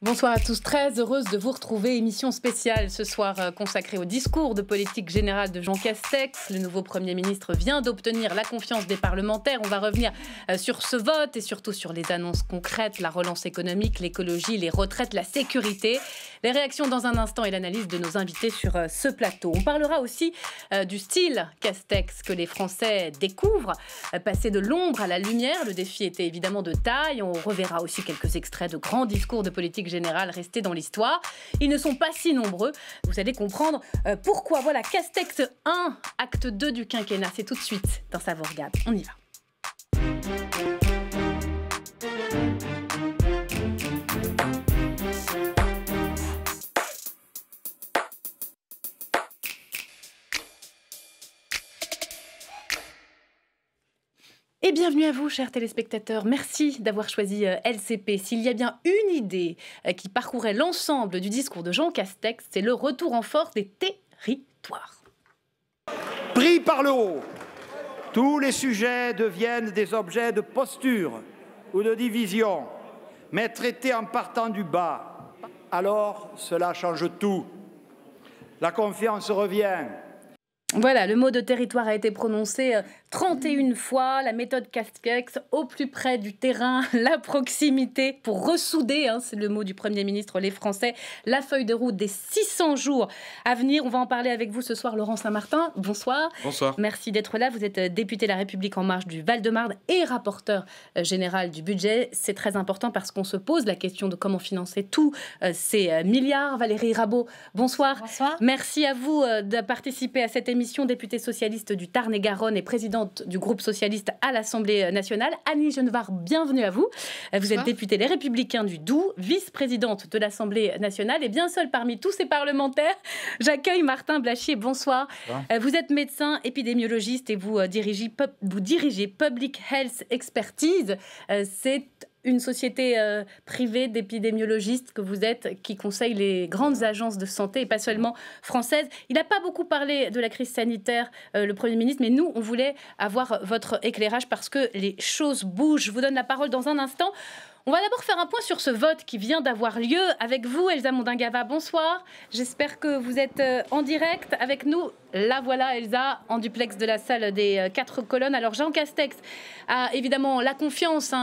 Bonsoir à tous, très heureuse de vous retrouver. Émission spéciale ce soir consacrée au discours de politique générale de Jean Castex. Le nouveau Premier ministre vient d'obtenir la confiance des parlementaires. On va revenir sur ce vote et surtout sur les annonces concrètes, la relance économique, l'écologie, les retraites, la sécurité. Les réactions dans un instant et l'analyse de nos invités sur ce plateau. On parlera aussi du style Castex que les Français découvrent. Passer de l'ombre à la lumière, le défi était évidemment de taille. On reverra aussi quelques extraits de grands discours de politique générale restés dans l'histoire. Ils ne sont pas si nombreux. Vous allez comprendre pourquoi. Voilà, Castex 1, acte 2 du quinquennat. C'est tout de suite dans Ça vous regarde. On y va. Et bienvenue à vous, chers téléspectateurs. Merci d'avoir choisi LCP. S'il y a bien une idée qui parcourait l'ensemble du discours de Jean Castex, c'est le retour en force des territoires. Pris par le haut, tous les sujets deviennent des objets de posture ou de division, mais traités en partant du bas. Alors, cela change tout. La confiance revient. Voilà, le mot de territoire a été prononcé 31 fois. La méthode Castex, au plus près du terrain, la proximité pour ressouder, c'est le mot du Premier ministre, les Français, la feuille de route des 600 jours à venir. On va en parler avec vous ce soir, Laurent Saint-Martin. Bonsoir. Bonsoir. Merci d'être là. Vous êtes député La République En Marche du Val-de-Marne et rapporteur général du budget. C'est très important parce qu'on se pose la question de comment financer tous ces milliards. Valérie Rabault, bonsoir. Bonsoir. Merci à vous de participer à cette émission. Députée socialiste du Tarn-et-Garonne et présidente du groupe socialiste à l'Assemblée nationale. Annie Genevard, bienvenue à vous. Vous êtes députée Les Républicains du Doubs, vice-présidente de l'Assemblée nationale et bien seule parmi tous ces parlementaires. J'accueille Martin Blachier, bonsoir. Vous êtes médecin épidémiologiste et vous dirigez Public Health Expertise. C'est une société privée d'épidémiologistes que vous êtes, qui conseille les grandes agences de santé et pas seulement françaises. Il n'a pas beaucoup parlé de la crise sanitaire, le Premier ministre, mais nous, on voulait avoir votre éclairage parce que les choses bougent. Je vous donne la parole dans un instant. On va d'abord faire un point sur ce vote qui vient d'avoir lieu avec vous, Elsa Mondingava. Bonsoir. J'espère que vous êtes en direct avec nous. La voilà, Elsa, en duplex de la salle des 4 colonnes. Alors, Jean Castex a évidemment la confiance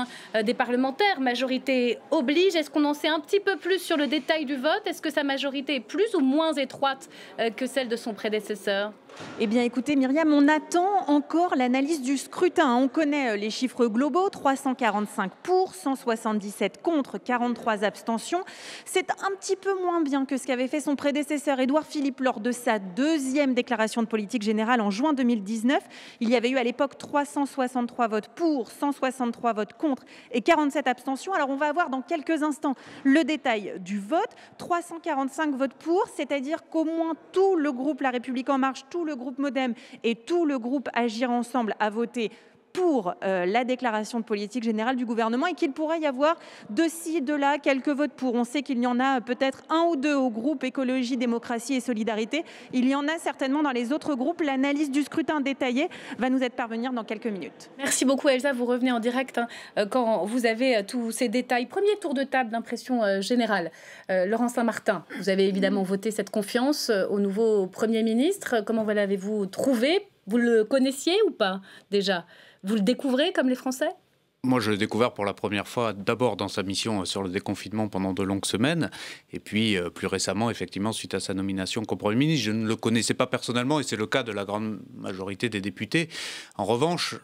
des parlementaires. Majorité oblige. Est-ce qu'on en sait un petit peu plus sur le détail du vote? Est-ce que sa majorité est plus ou moins étroite que celle de son prédécesseur? Eh bien, écoutez, Myriam, on attend encore l'analyse du scrutin. On connaît les chiffres globaux, 345 pour, 177 contre, 43 abstentions. C'est un petit peu moins bien que ce qu'avait fait son prédécesseur Édouard Philippe lors de sa deuxième déclaration de politique générale en juin 2019. Il y avait eu à l'époque 363 votes pour, 163 votes contre et 47 abstentions. Alors, on va avoir dans quelques instants le détail du vote. 345 votes pour, c'est-à-dire qu'au moins tout le groupe La République En Marche, tout le groupe Modem et tout le groupe Agir Ensemble a voté pour la déclaration de politique générale du gouvernement et qu'il pourrait y avoir de ci, de là, quelques votes pour. On sait qu'il y en a peut-être un ou deux au groupe Écologie, Démocratie et Solidarité. Il y en a certainement dans les autres groupes. L'analyse du scrutin détaillé va nous être parvenir dans quelques minutes. Merci beaucoup, Elsa. Vous revenez en direct quand vous avez tous ces détails. Premier tour de table d'impression générale. Laurent Saint-Martin, vous avez évidemment voté cette confiance au nouveau Premier ministre. Comment l'avez-vous trouvé? Vous le connaissiez ou pas déjà? Vous le découvrez comme les Français? Moi, je l'ai découvert pour la première fois d'abord dans sa mission sur le déconfinement pendant de longues semaines et puis plus récemment, effectivement, suite à sa nomination comme Premier ministre. Je ne le connaissais pas personnellement et c'est le cas de la grande majorité des députés. En revanche,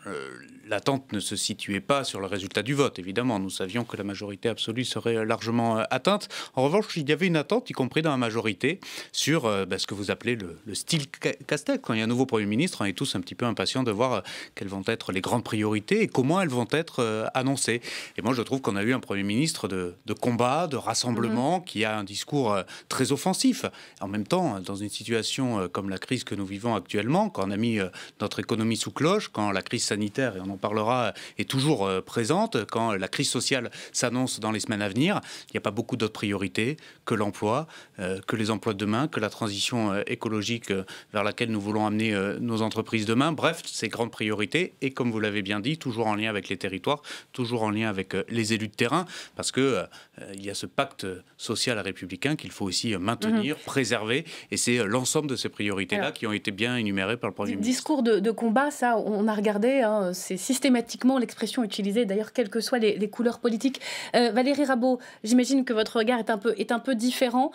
l'attente ne se situait pas sur le résultat du vote, évidemment. Nous savions que la majorité absolue serait largement atteinte. En revanche, il y avait une attente, y compris dans la majorité, sur ce que vous appelez le style Castex. Quand il y a un nouveau Premier ministre, on est tous un petit peu impatients de voir quelles vont être les grandes priorités et comment elles vont être annoncé. Et moi, je trouve qu'on a eu un Premier ministre de combat, de rassemblement, qui a un discours très offensif. En même temps, dans une situation comme la crise que nous vivons actuellement, quand on a mis notre économie sous cloche, quand la crise sanitaire, et on en parlera, est toujours présente, quand la crise sociale s'annonce dans les semaines à venir, il n'y a pas beaucoup d'autres priorités que l'emploi, que les emplois de demain, que la transition écologique vers laquelle nous voulons amener nos entreprises demain. Bref, ces grandes priorités, et comme vous l'avez bien dit, toujours en lien avec les territoires, soir, toujours en lien avec les élus de terrain, parce que il y a ce pacte social républicain qu'il faut aussi maintenir, préserver, et c'est l'ensemble de ces priorités-là qui ont été bien énumérées par le Premier ministre. Discours de combat, ça, on a regardé, hein, c'est systématiquement l'expression utilisée, d'ailleurs, quelles que soient les couleurs politiques. Valérie Rabault, j'imagine que votre regard est un peu différent.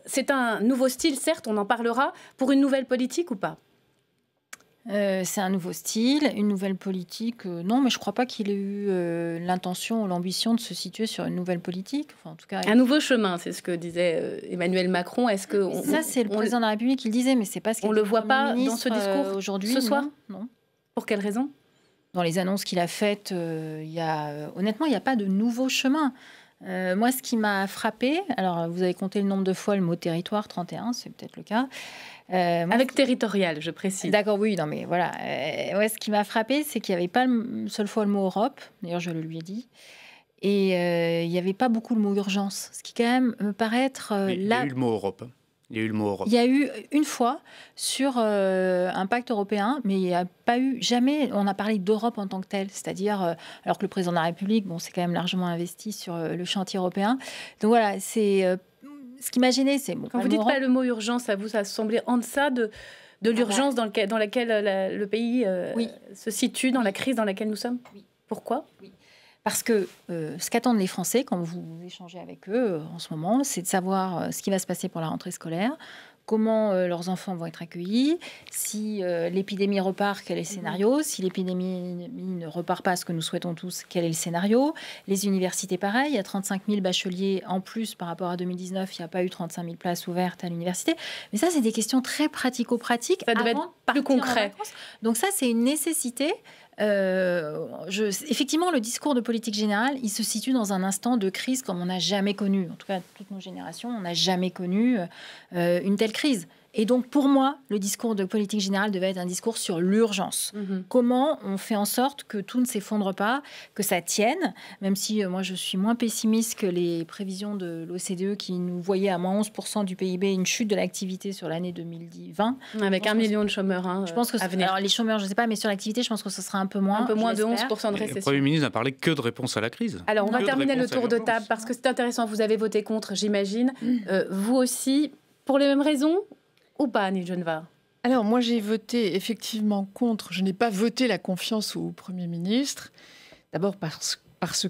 C'est un nouveau style, certes, on en parlera, pour une nouvelle politique ou pas ? C'est un nouveau style, une nouvelle politique. Non, mais je ne crois pas qu'il ait eu l'intention ou l'ambition de se situer sur une nouvelle politique. Enfin, en tout cas, un nouveau chemin, c'est ce que disait Emmanuel Macron. Est-ce que ça, c'est le président de la République qui le disait, mais c'est pas ce qu'il on le voit pas dans ce discours aujourd'hui, ce soir. Non. Pour quelle raison ? Dans les annonces qu'il a faites, honnêtement, il n'y a pas de nouveau chemin. Moi, ce qui m'a frappé, alors vous avez compté le nombre de fois le mot territoire, 31, c'est peut-être le cas. Avec territorial, je précise. D'accord, oui, non, mais voilà. Ce qui m'a frappé, c'est qu'il n'y avait pas une seule fois le mot Europe. D'ailleurs, je le lui ai dit. Et il n'y avait pas beaucoup le mot urgence. Ce qui, quand même, me paraît être là. Il y a eu le mot Europe. Il y a eu le mot Europe. Il y a eu une fois sur un pacte européen, mais il n'y a pas eu jamais. On a parlé d'Europe en tant que telle, c'est-à-dire alors que le président de la République, bon, c'est quand même largement investi sur le chantier européen. Donc voilà, c'est ce qui m'a gêné, c'est quand vous dites pas le mot urgence, à vous, ça semblait en deçà de l'urgence dans laquelle le pays se situe, dans la crise dans laquelle nous sommes. Oui. Pourquoi ? Oui. Parce que ce qu'attendent les Français, quand vous échangez avec eux en ce moment, c'est de savoir ce qui va se passer pour la rentrée scolaire, comment leurs enfants vont être accueillis, si l'épidémie repart, quel est le scénario, si l'épidémie ne repart pas, ce que nous souhaitons tous, quel est le scénario. Les universités, pareil, il y a 35 000 bacheliers en plus par rapport à 2019, il n'y a pas eu 35 000 places ouvertes à l'université. Mais ça, c'est des questions très pratico-pratiques. Ça devait être plus concret. Donc ça, c'est une nécessité. Effectivement, le discours de politique générale, il se situe dans un instant de crise comme on n'a jamais connu. En tout cas, toutes nos générations, on n'a jamais connu une telle crise. Et donc, pour moi, le discours de politique générale devait être un discours sur l'urgence. Comment on fait en sorte que tout ne s'effondre pas, que ça tienne, même si moi, je suis moins pessimiste que les prévisions de l'OCDE qui nous voyaient à moins 11% du PIB, une chute de l'activité sur l'année 2020. Avec 1 million de chômeurs je pense que à venir. Alors, les chômeurs, je ne sais pas, mais sur l'activité, je pense que ce sera un peu moins. Un peu moins de 11% de récession. Le Premier ministre n'a parlé que de réponse à la crise. Alors, on va terminer le tour de table parce que c'est intéressant. Vous avez voté contre, j'imagine. Vous aussi, pour les mêmes raisons ou pas, Annie Genevard ? Alors, moi, j'ai voté effectivement contre. Je n'ai pas voté la confiance au Premier ministre. D'abord parce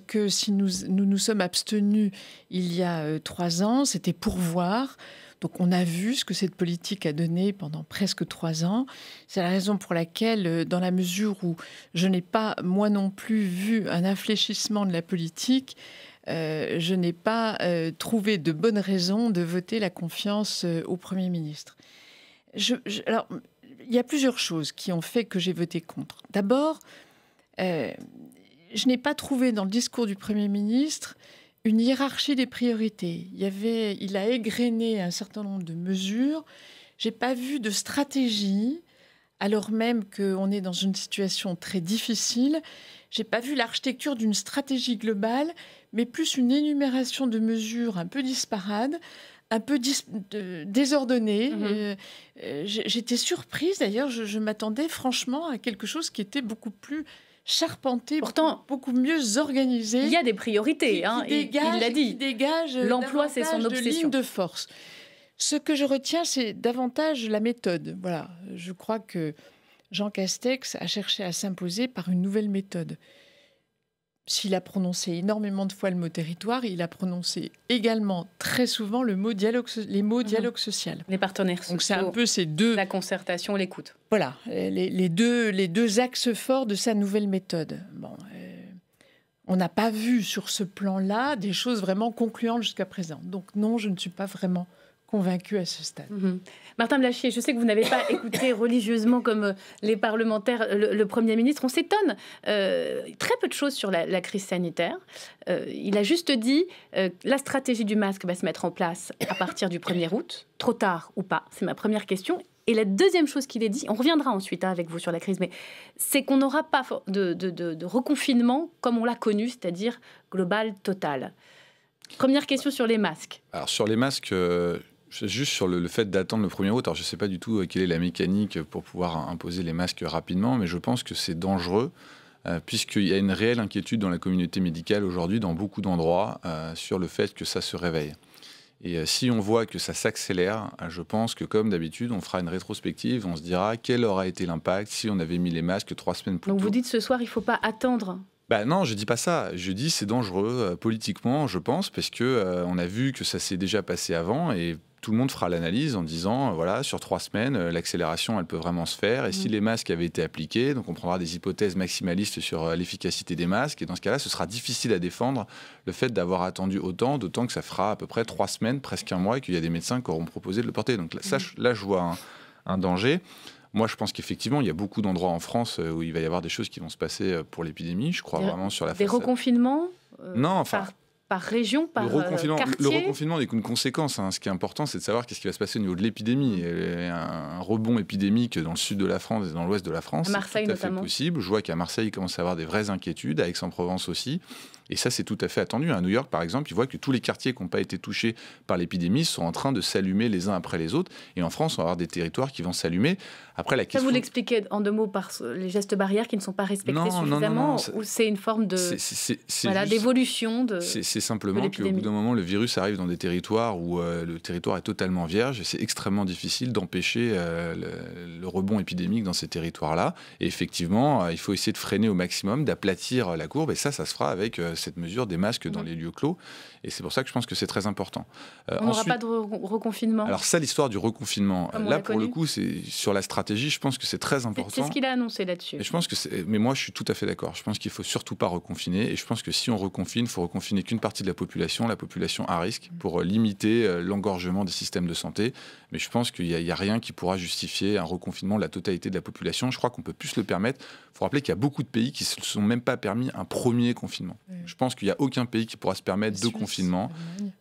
que si nous sommes abstenus il y a 3 ans, c'était pour voir. Donc, on a vu ce que cette politique a donné pendant presque 3 ans. C'est la raison pour laquelle, dans la mesure où je n'ai pas, moi non plus, vu un infléchissement de la politique, je n'ai pas trouvé de bonnes raisons de voter la confiance au Premier ministre. Alors, il y a plusieurs choses qui ont fait que j'ai voté contre. D'abord, je n'ai pas trouvé dans le discours du Premier ministre une hiérarchie des priorités. Il a égrené un certain nombre de mesures. Je n'ai pas vu de stratégie, alors même qu'on est dans une situation très difficile. Je n'ai pas vu l'architecture d'une stratégie globale, mais plus une énumération de mesures un peu disparades, un peu désordonnée. J'étais surprise, d'ailleurs, je m'attendais franchement à quelque chose qui était beaucoup plus charpenté, pourtant beaucoup mieux organisé. Il y a des priorités, il l'a dit. Qui dégage l'emploi, c'est son obsession. De ligne de force. Ce que je retiens, c'est davantage la méthode. Voilà, je crois que Jean Castex a cherché à s'imposer par une nouvelle méthode. S'il a prononcé énormément de fois le mot territoire, il a prononcé également très souvent les mots dialogue social. Les partenaires sociaux. Donc c'est un peu ces deux... La concertation, l'écoute. Voilà, les deux axes forts de sa nouvelle méthode. Bon, on n'a pas vu sur ce plan-là des choses vraiment concluantes jusqu'à présent. Donc non, je ne suis pas vraiment convaincue à ce stade. Martin Blachier, je sais que vous n'avez pas écouté religieusement comme les parlementaires le Premier ministre. On s'étonne très peu de choses sur la crise sanitaire. Il a juste dit la stratégie du masque va se mettre en place à partir du 1er août. Trop tard ou pas? C'est ma première question. Et la deuxième chose qu'il a dit, on reviendra ensuite avec vous sur la crise, mais c'est qu'on n'aura pas de reconfinement comme on l'a connu, c'est-à-dire global, total. Première question sur les masques. Alors sur les masques... Juste sur le fait d'attendre le 1er août, alors je ne sais pas du tout quelle est la mécanique pour pouvoir imposer les masques rapidement, mais je pense que c'est dangereux puisqu'il y a une réelle inquiétude dans la communauté médicale aujourd'hui, dans beaucoup d'endroits, sur le fait que ça se réveille. Et si on voit que ça s'accélère, je pense que comme d'habitude, on fera une rétrospective, on se dira quel aura été l'impact si on avait mis les masques 3 semaines plus tôt. Donc vous dites ce soir, il ne faut pas attendre? Non, je dis pas ça. Je dis c'est dangereux politiquement, je pense, parce que on a vu que ça s'est déjà passé avant et tout le monde fera l'analyse en disant, voilà, sur 3 semaines, l'accélération, elle peut vraiment se faire. Et si les masques avaient été appliqués, donc on prendra des hypothèses maximalistes sur l'efficacité des masques. Et dans ce cas-là, ce sera difficile à défendre le fait d'avoir attendu autant, d'autant que ça fera à peu près 3 semaines, presque un mois, et qu'il y a des médecins qui auront proposé de le porter. Donc là, je vois un danger. Moi, je pense qu'effectivement, il y a beaucoup d'endroits en France où il va y avoir des choses qui vont se passer pour l'épidémie. Je crois vraiment sur la façade. Des reconfinements Non, enfin... Par région, par quartier. Le reconfinement n'est qu'une conséquence. Ce qui est important, c'est de savoir qu'est-ce qui va se passer au niveau de l'épidémie. Un rebond épidémique dans le sud de la France et dans l'ouest de la France, c'est tout à fait possible. Je vois qu'à Marseille, il commence à avoir des vraies inquiétudes, à Aix-en-Provence aussi. Et ça, c'est tout à fait attendu. À New York, par exemple, ils voient que tous les quartiers qui n'ont pas été touchés par l'épidémie sont en train de s'allumer les uns après les autres. Et en France, on va avoir des territoires qui vont s'allumer. Après, la question... Ça, vous l'expliquez en 2 mots par les gestes barrières qui ne sont pas respectés suffisamment, ou c'est une forme de d'évolution de C'est simplement qu'au bout d'un moment, le virus arrive dans des territoires où le territoire est totalement vierge et c'est extrêmement difficile d'empêcher le rebond épidémique dans ces territoires-là. Et effectivement, il faut essayer de freiner au maximum, d'aplatir la courbe. Et ça se fera avec cette mesure des masques dans les lieux clos. Et c'est pour ça que je pense que c'est très important. On n'aura pas de reconfinement. Alors ça, l'histoire du reconfinement, là, pour le coup, c'est sur la stratégie, je pense que c'est très important. C'est ce qu'il a annoncé là-dessus. Et je pense que mais moi, je suis tout à fait d'accord. Je pense qu'il ne faut surtout pas reconfiner. Et je pense que si on reconfine, il faut reconfiner qu'une partie de la population à risque, pour limiter l'engorgement des systèmes de santé. Mais je pense qu'il n'y a rien qui pourra justifier un reconfinement de la totalité de la population. Je crois qu'on peut plus se le permettre. Il faut rappeler qu'il y a beaucoup de pays qui ne se sont même pas permis un premier confinement. Je pense qu'il n'y a aucun pays qui pourra se permettre 2 confinements.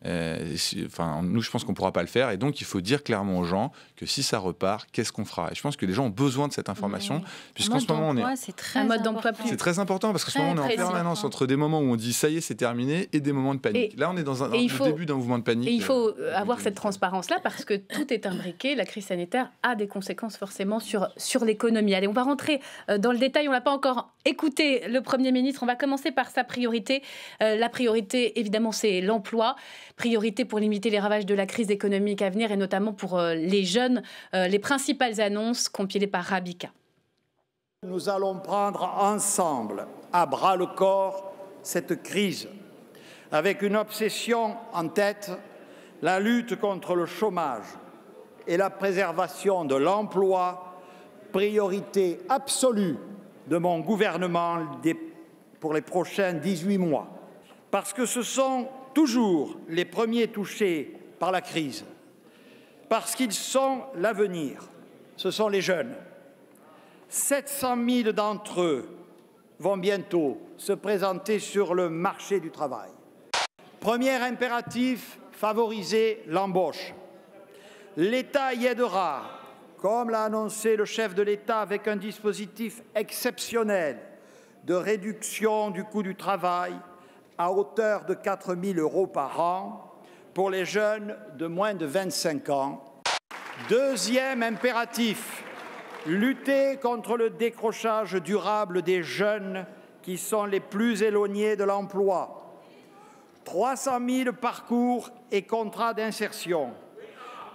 Nous, je pense qu'on ne pourra pas le faire. Et donc, il faut dire clairement aux gens que si ça repart, qu'est-ce qu'on fera? Et je pense que les gens ont besoin de cette information. Puisqu'en ce moment, un mode d'emploi plus... C'est très important parce qu'en ce moment, on est en permanence entre des moments où on dit ça y est, c'est terminé, et des moments de panique. Là, on est dans le début d'un mouvement de panique. Et il faut avoir cette transparence-là parce que tout est imbriqué. La crise sanitaire a des conséquences forcément sur l'économie. Allez, on va rentrer dans le détail. On ne l'a pas encore écouté, le Premier ministre. On va commencer par sa priorité. La priorité, évidemment, c'est l'emploi. Priorité pour limiter les ravages de la crise économique à venir et notamment pour les jeunes. Les principales annonces compilées par Rabika. Nous allons prendre ensemble, à bras-le-corps, cette crise, avec une obsession en tête, la lutte contre le chômage et la préservation de l'emploi, priorité absolue de mon gouvernement pour les prochains 18 mois. Parce que ce sont toujours les premiers touchés par la crise, parce qu'ils sont l'avenir, ce sont les jeunes. 700 000 d'entre eux vont bientôt se présenter sur le marché du travail. Premier impératif, favoriser l'embauche. L'État y aidera, comme l'a annoncé le chef de l'État, avec un dispositif exceptionnel de réduction du coût du travail à hauteur de 4 000 € par an pour les jeunes de moins de 25 ans. Deuxième impératif, lutter contre le décrochage durable des jeunes qui sont les plus éloignés de l'emploi. 300 000 parcours et contrats d'insertion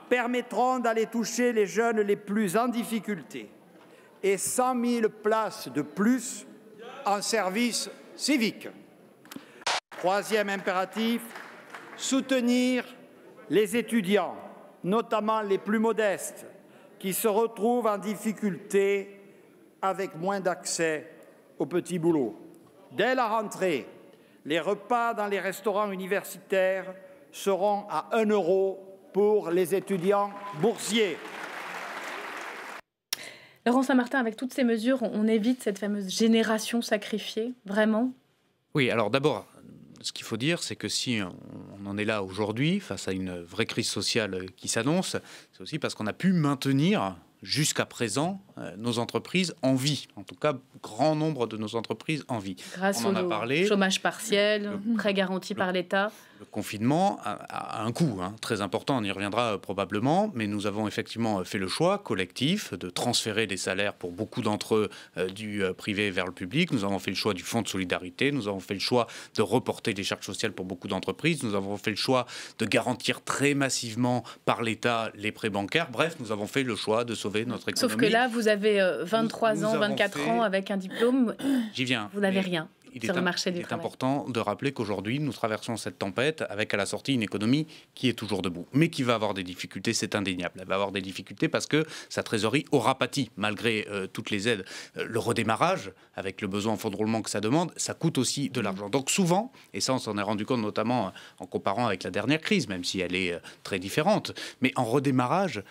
permettront d'aller toucher les jeunes les plus en difficulté et 100 000 places de plus en service civique. Troisième impératif, soutenir les étudiants, notamment les plus modestes, qui se retrouvent en difficulté avec moins d'accès aux petits boulots. Dès la rentrée, les repas dans les restaurants universitaires seront à 1 € pour les étudiants boursiers. Laurent Saint-Martin, avec toutes ces mesures, on évite cette fameuse génération sacrifiée, vraiment? Oui, alors d'abord, ce qu'il faut dire, c'est que si on en est là aujourd'hui, face à une vraie crise sociale qui s'annonce, c'est aussi parce qu'on a pu maintenir jusqu'à présent nos entreprises en vie. En tout cas, grand nombre de nos entreprises en vie. Grâce au chômage partiel, prêt garanti par l'État. Le confinement a un coût très important, on y reviendra probablement, mais nous avons effectivement fait le choix collectif de transférer des salaires pour beaucoup d'entre eux du privé vers le public. Nous avons fait le choix du fonds de solidarité, nous avons fait le choix de reporter les charges sociales pour beaucoup d'entreprises, nous avons fait le choix de garantir très massivement par l'État les prêts bancaires. Bref, nous avons fait le choix de sauver notre économie. Sauf que là, vous avez 23 ans, 24 ans avec un diplôme. J'y viens. Vous n'avez rien. Il est important de rappeler qu'aujourd'hui, nous traversons cette tempête avec à la sortie une économie qui est toujours debout, mais qui va avoir des difficultés, c'est indéniable. Elle va avoir des difficultés parce que sa trésorerie aura pâti, malgré toutes les aides. Le redémarrage, avec le besoin en fonds de roulement que ça demande, ça coûte aussi de l'argent. Donc souvent, et ça on s'en est rendu compte notamment en comparant avec la dernière crise, même si elle est très différente, mais en redémarrage,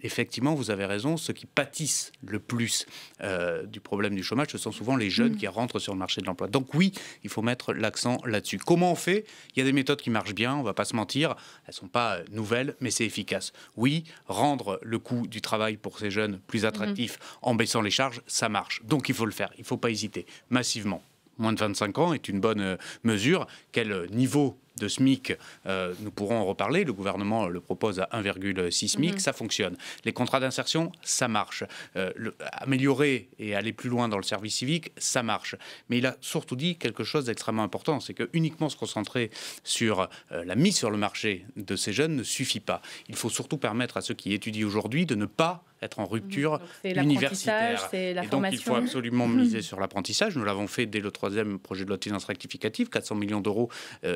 effectivement, vous avez raison, ceux qui pâtissent le plus du problème du chômage, ce sont souvent les jeunes qui rentrent sur le marché de l'emploi. Donc oui, il faut mettre l'accent là-dessus. Comment on fait ? Il y a des méthodes qui marchent bien, on ne va pas se mentir, elles ne sont pas nouvelles, mais c'est efficace. Oui, rendre le coût du travail pour ces jeunes plus attractif en baissant les charges, ça marche. Donc il faut le faire, il ne faut pas hésiter, massivement. Moins de 25 ans est une bonne mesure. Quel niveau de SMIC, nous pourrons en reparler. Le gouvernement le propose à 1,6 SMIC, ça fonctionne. Les contrats d'insertion, ça marche. Améliorer et aller plus loin dans le service civique, ça marche. Mais il a surtout dit quelque chose d'extrêmement important, c'est que uniquement se concentrer sur la mise sur le marché de ces jeunes ne suffit pas. Il faut surtout permettre à ceux qui étudient aujourd'hui de ne pas être en rupture universitaire. C'est la et donc, formation. il faut absolument miser sur l'apprentissage. Nous l'avons fait dès le 3e projet de loi de finances rectificative, 400 millions d'euros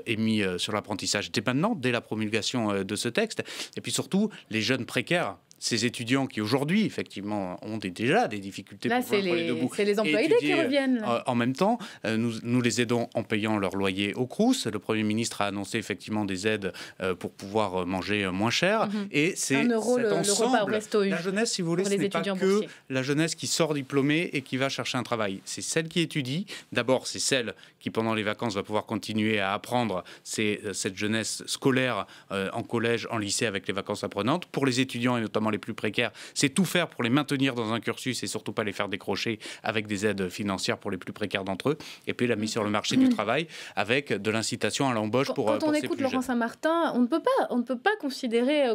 émis sur l'apprentissage dès maintenant, dès la promulgation de ce texte. Et puis surtout, les jeunes précaires, ces étudiants qui aujourd'hui, effectivement, ont déjà des difficultés là, pour pouvoir aller debout. C'est les emplois aidés qui reviennent. En même temps, nous les aidons en payant leur loyer au Crous. Le Premier ministre a annoncé effectivement des aides pour pouvoir manger moins cher. Et c'est 1 euro cet le repas au resto. La jeunesse, si vous voulez, ce n'est pas que la jeunesse qui sort diplômée et qui va chercher un travail. C'est celle qui étudie. D'abord, c'est celle qui, pendant les vacances, va pouvoir continuer à apprendre. C'est cette jeunesse scolaire en collège, en lycée, avec les vacances apprenantes. Pour les étudiants, et notamment les plus précaires, c'est tout faire pour les maintenir dans un cursus et surtout pas les faire décrocher avec des aides financières pour les plus précaires d'entre eux. Et puis la mise sur le marché du travail avec de l'incitation à l'embauche pour Quand on écoute Laurent Saint-Martin, on ne peut pas considérer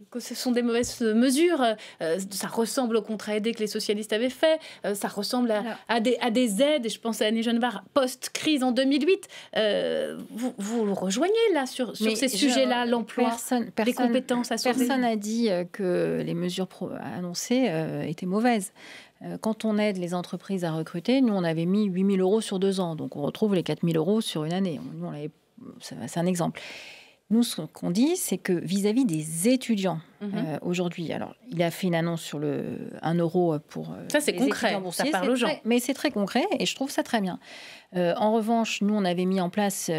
que ce sont des mauvaises mesures. Ça ressemble au contrat aidé que les socialistes avaient fait. Ça ressemble à des aides. Et je pense à Annie Genevard post-crise en 2008. Vous rejoignez là sur ces sujets-là, l'emploi, les compétences à sauver. Personne n'a dit que les mesures annoncées étaient mauvaises. Quand on aide les entreprises à recruter, nous, on avait mis 8 000 euros sur 2 ans. Donc, on retrouve les 4 000 euros sur une année. C'est un exemple. Nous, ce qu'on dit, c'est que vis-à-vis des étudiants, aujourd'hui, alors, il a fait une annonce sur le 1 euro pour ça, c'est concret, ça parle aux gens. Mais c'est très concret et je trouve ça très bien. En revanche, nous, on avait mis en place,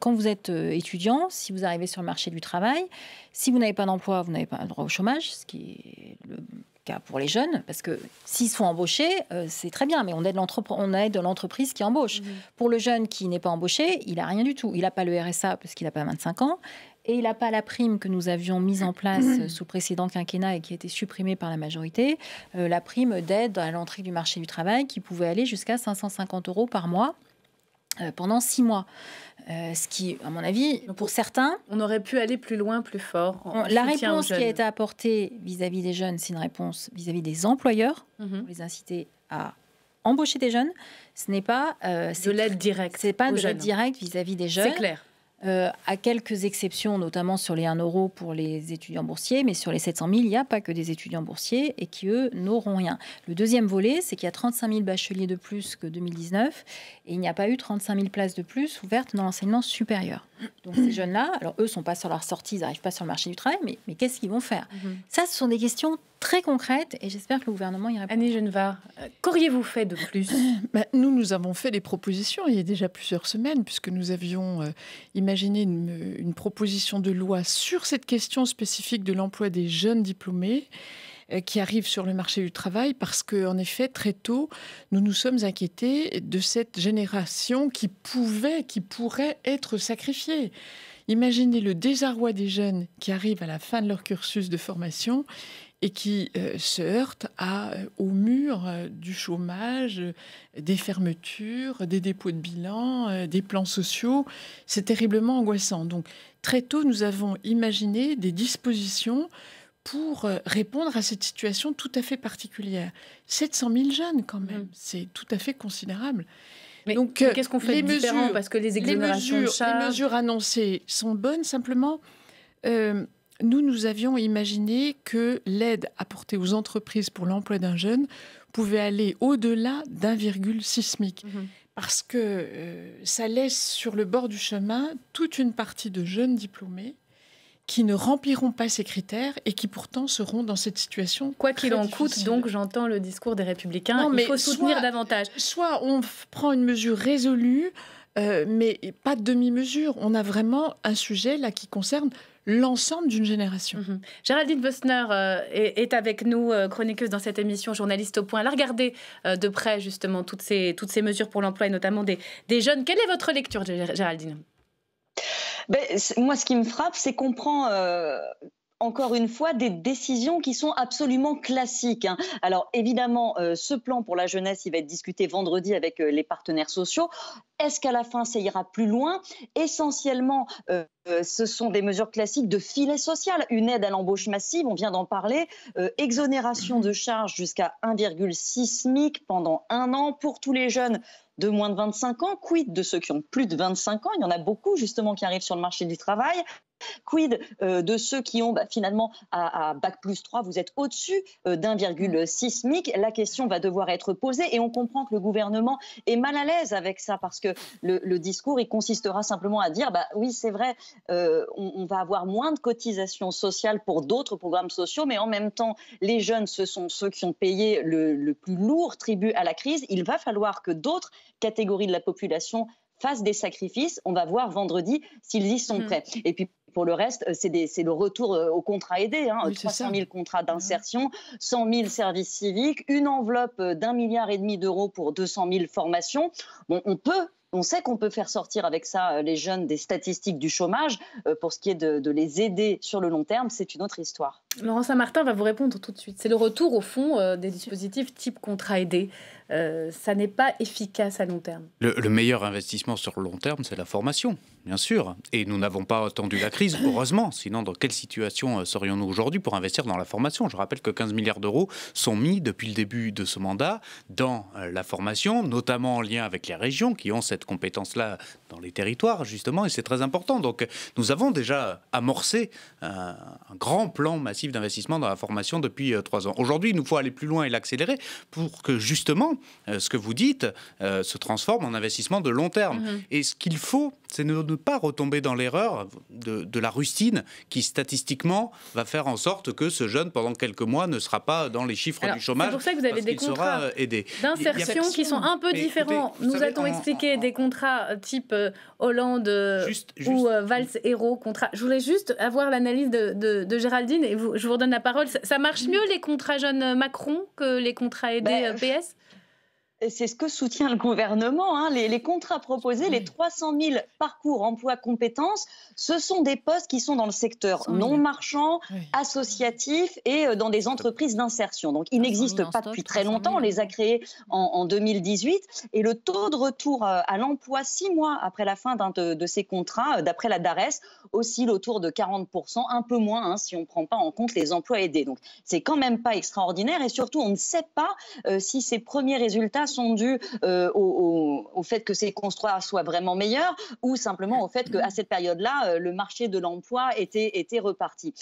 quand vous êtes étudiant, si vous arrivez sur le marché du travail, si vous n'avez pas d'emploi, vous n'avez pas le droit au chômage, ce qui est le cas pour les jeunes, parce que s'ils sont embauchés, c'est très bien, mais on aide l'entreprise qui embauche. Pour le jeune qui n'est pas embauché, il n'a rien du tout. Il n'a pas le RSA parce qu'il n'a pas 25 ans, et il n'a pas la prime que nous avions mise en place sous le précédent quinquennat et qui a été supprimée par la majorité, la prime d'aide à l'entrée du marché du travail qui pouvait aller jusqu'à 550 euros par mois pendant 6 mois. Ce qui, à mon avis, pour certains... On aurait pu aller plus loin, plus fort. La réponse qui a été apportée vis-à-vis des jeunes, c'est une réponse vis-à-vis des employeurs, pour les inciter à embaucher des jeunes. Ce n'est pas... de l'aide directe. Ce n'est pas de l'aide directe vis-à-vis des jeunes. C'est clair. À quelques exceptions, notamment sur les 1 euro pour les étudiants boursiers, mais sur les 700 000, il n'y a pas que des étudiants boursiers et qui, eux, n'auront rien. Le deuxième volet, c'est qu'il y a 35 000 bacheliers de plus que 2019 et il n'y a pas eu 35 000 places de plus ouvertes dans l'enseignement supérieur. Donc ces jeunes-là, alors eux ne sont pas sur leur sortie, ils n'arrivent pas sur le marché du travail, mais qu'est-ce qu'ils vont faire ? Ça, ce sont des questions très concrètes et j'espère que le gouvernement y répond. Annie Genevard, qu'auriez-vous fait de plus ? Nous avons fait des propositions il y a déjà plusieurs semaines, puisque nous avions imaginé une proposition de loi sur cette question spécifique de l'emploi des jeunes diplômés qui arrivent sur le marché du travail, parce qu'en effet, très tôt, nous nous sommes inquiétés de cette génération qui pourrait être sacrifiée. Imaginez le désarroi des jeunes qui arrivent à la fin de leur cursus de formation et qui se heurtent au mur du chômage, des fermetures, des dépôts de bilan, des plans sociaux. C'est terriblement angoissant. Donc, très tôt, nous avons imaginé des dispositions pour répondre à cette situation tout à fait particulière. 700 000 jeunes, quand même, c'est tout à fait considérable. Mais qu'est-ce qu'on fait de différent? Parce que les exonérations de charges... Les mesures annoncées sont bonnes, simplement... Nous avions imaginé que l'aide apportée aux entreprises pour l'emploi d'un jeune pouvait aller au-delà d'1,6 SMIC. Parce que ça laisse sur le bord du chemin toute une partie de jeunes diplômés qui ne rempliront pas ces critères et qui pourtant seront dans cette situation. Quoi qu'il en coûte, donc j'entends le discours des Républicains, non, il faut soutenir davantage. Soit on prend une mesure résolue, mais pas de demi-mesure. On a vraiment un sujet là qui concerne l'ensemble d'une génération. Géraldine Wössner est avec nous, chroniqueuse dans cette émission, journaliste au point. Elle a regardé de près justement toutes ces mesures pour l'emploi et notamment des jeunes. Quelle est votre lecture, Géraldine ? Moi, ce qui me frappe, c'est qu'on prend... encore une fois, des décisions qui sont absolument classiques. Alors évidemment, ce plan pour la jeunesse, il va être discuté vendredi avec les partenaires sociaux. Est-ce qu'à la fin, ça ira plus loin? Essentiellement, ce sont des mesures classiques de filet social. Une aide à l'embauche massive, on vient d'en parler. Exonération de charges jusqu'à 1,6 SMIC pendant 1 an pour tous les jeunes de moins de 25 ans. Quid de ceux qui ont plus de 25 ans? Il y en a beaucoup justement qui arrivent sur le marché du travail. Quid de ceux qui ont finalement à Bac plus 3, vous êtes au-dessus d'1,6 SMIC. La question va devoir être posée et on comprend que le gouvernement est mal à l'aise avec ça parce que le discours, il consistera simplement à dire oui, c'est vrai, on va avoir moins de cotisations sociales pour d'autres programmes sociaux, mais en même temps, les jeunes, ce sont ceux qui ont payé le plus lourd tribut à la crise. Il va falloir que d'autres catégories de la population fassent des sacrifices. On va voir vendredi s'ils y sont prêts. Et puis, pour le reste, c'est le retour aux contrats aidés. 300 000 contrats d'insertion, 100 000 services civiques, une enveloppe d'1,5 milliard d'euros pour 200 000 formations. Bon, on sait qu'on peut faire sortir avec ça les jeunes des statistiques du chômage. Pour ce qui est de les aider sur le long terme, c'est une autre histoire. Laurent Saint-Martin va vous répondre tout de suite. C'est le retour, au fond, des dispositifs type contrat aidé. Ça n'est pas efficace à long terme. Le meilleur investissement sur le long terme, c'est la formation, bien sûr. Et nous n'avons pas attendu la crise, heureusement. Sinon, dans quelle situation serions-nous aujourd'hui pour investir dans la formation? Je rappelle que 15 milliards d'euros sont mis depuis le début de ce mandat dans la formation, notamment en lien avec les régions qui ont cette compétence-là dans les territoires, justement, et c'est très important. Donc, nous avons déjà amorcé un grand plan massif d'investissement dans la formation depuis 3 ans. Aujourd'hui, il nous faut aller plus loin et l'accélérer pour que, justement, ce que vous dites se transforme en investissement de long terme. Et ce qu'il faut, c'est ne pas retomber dans l'erreur de la rustine qui, statistiquement, va faire en sorte que ce jeune, pendant quelques mois, ne sera pas dans les chiffres du chômage. C'est pour ça que vous avez des contrats d'insertion qui sont un peu différents. Nous a-t-on expliqué des contrats type Hollande ou Valls-Hérault. Je voulais juste avoir l'analyse de Géraldine et je vous redonne la parole. Ça marche mieux les contrats jeunes Macron que les contrats aidés PS? C'est ce que soutient le gouvernement. Les contrats proposés, les 300 000 parcours emploi compétences, ce sont des postes qui sont dans le secteur non marchand, associatif et dans des entreprises d'insertion. Donc, ils n'existent pas depuis très longtemps. On les a créés en 2018. Et le taux de retour à l'emploi 6 mois après la fin de ces contrats, d'après la DARES, oscille autour de 40%, un peu moins si on ne prend pas en compte les emplois aidés. Donc, c'est quand même pas extraordinaire. Et surtout, on ne sait pas si ces premiers résultats sont dus au fait que ces contrats soient vraiment meilleurs ou simplement au fait qu'à cette période-là, le marché de l'emploi était reparti.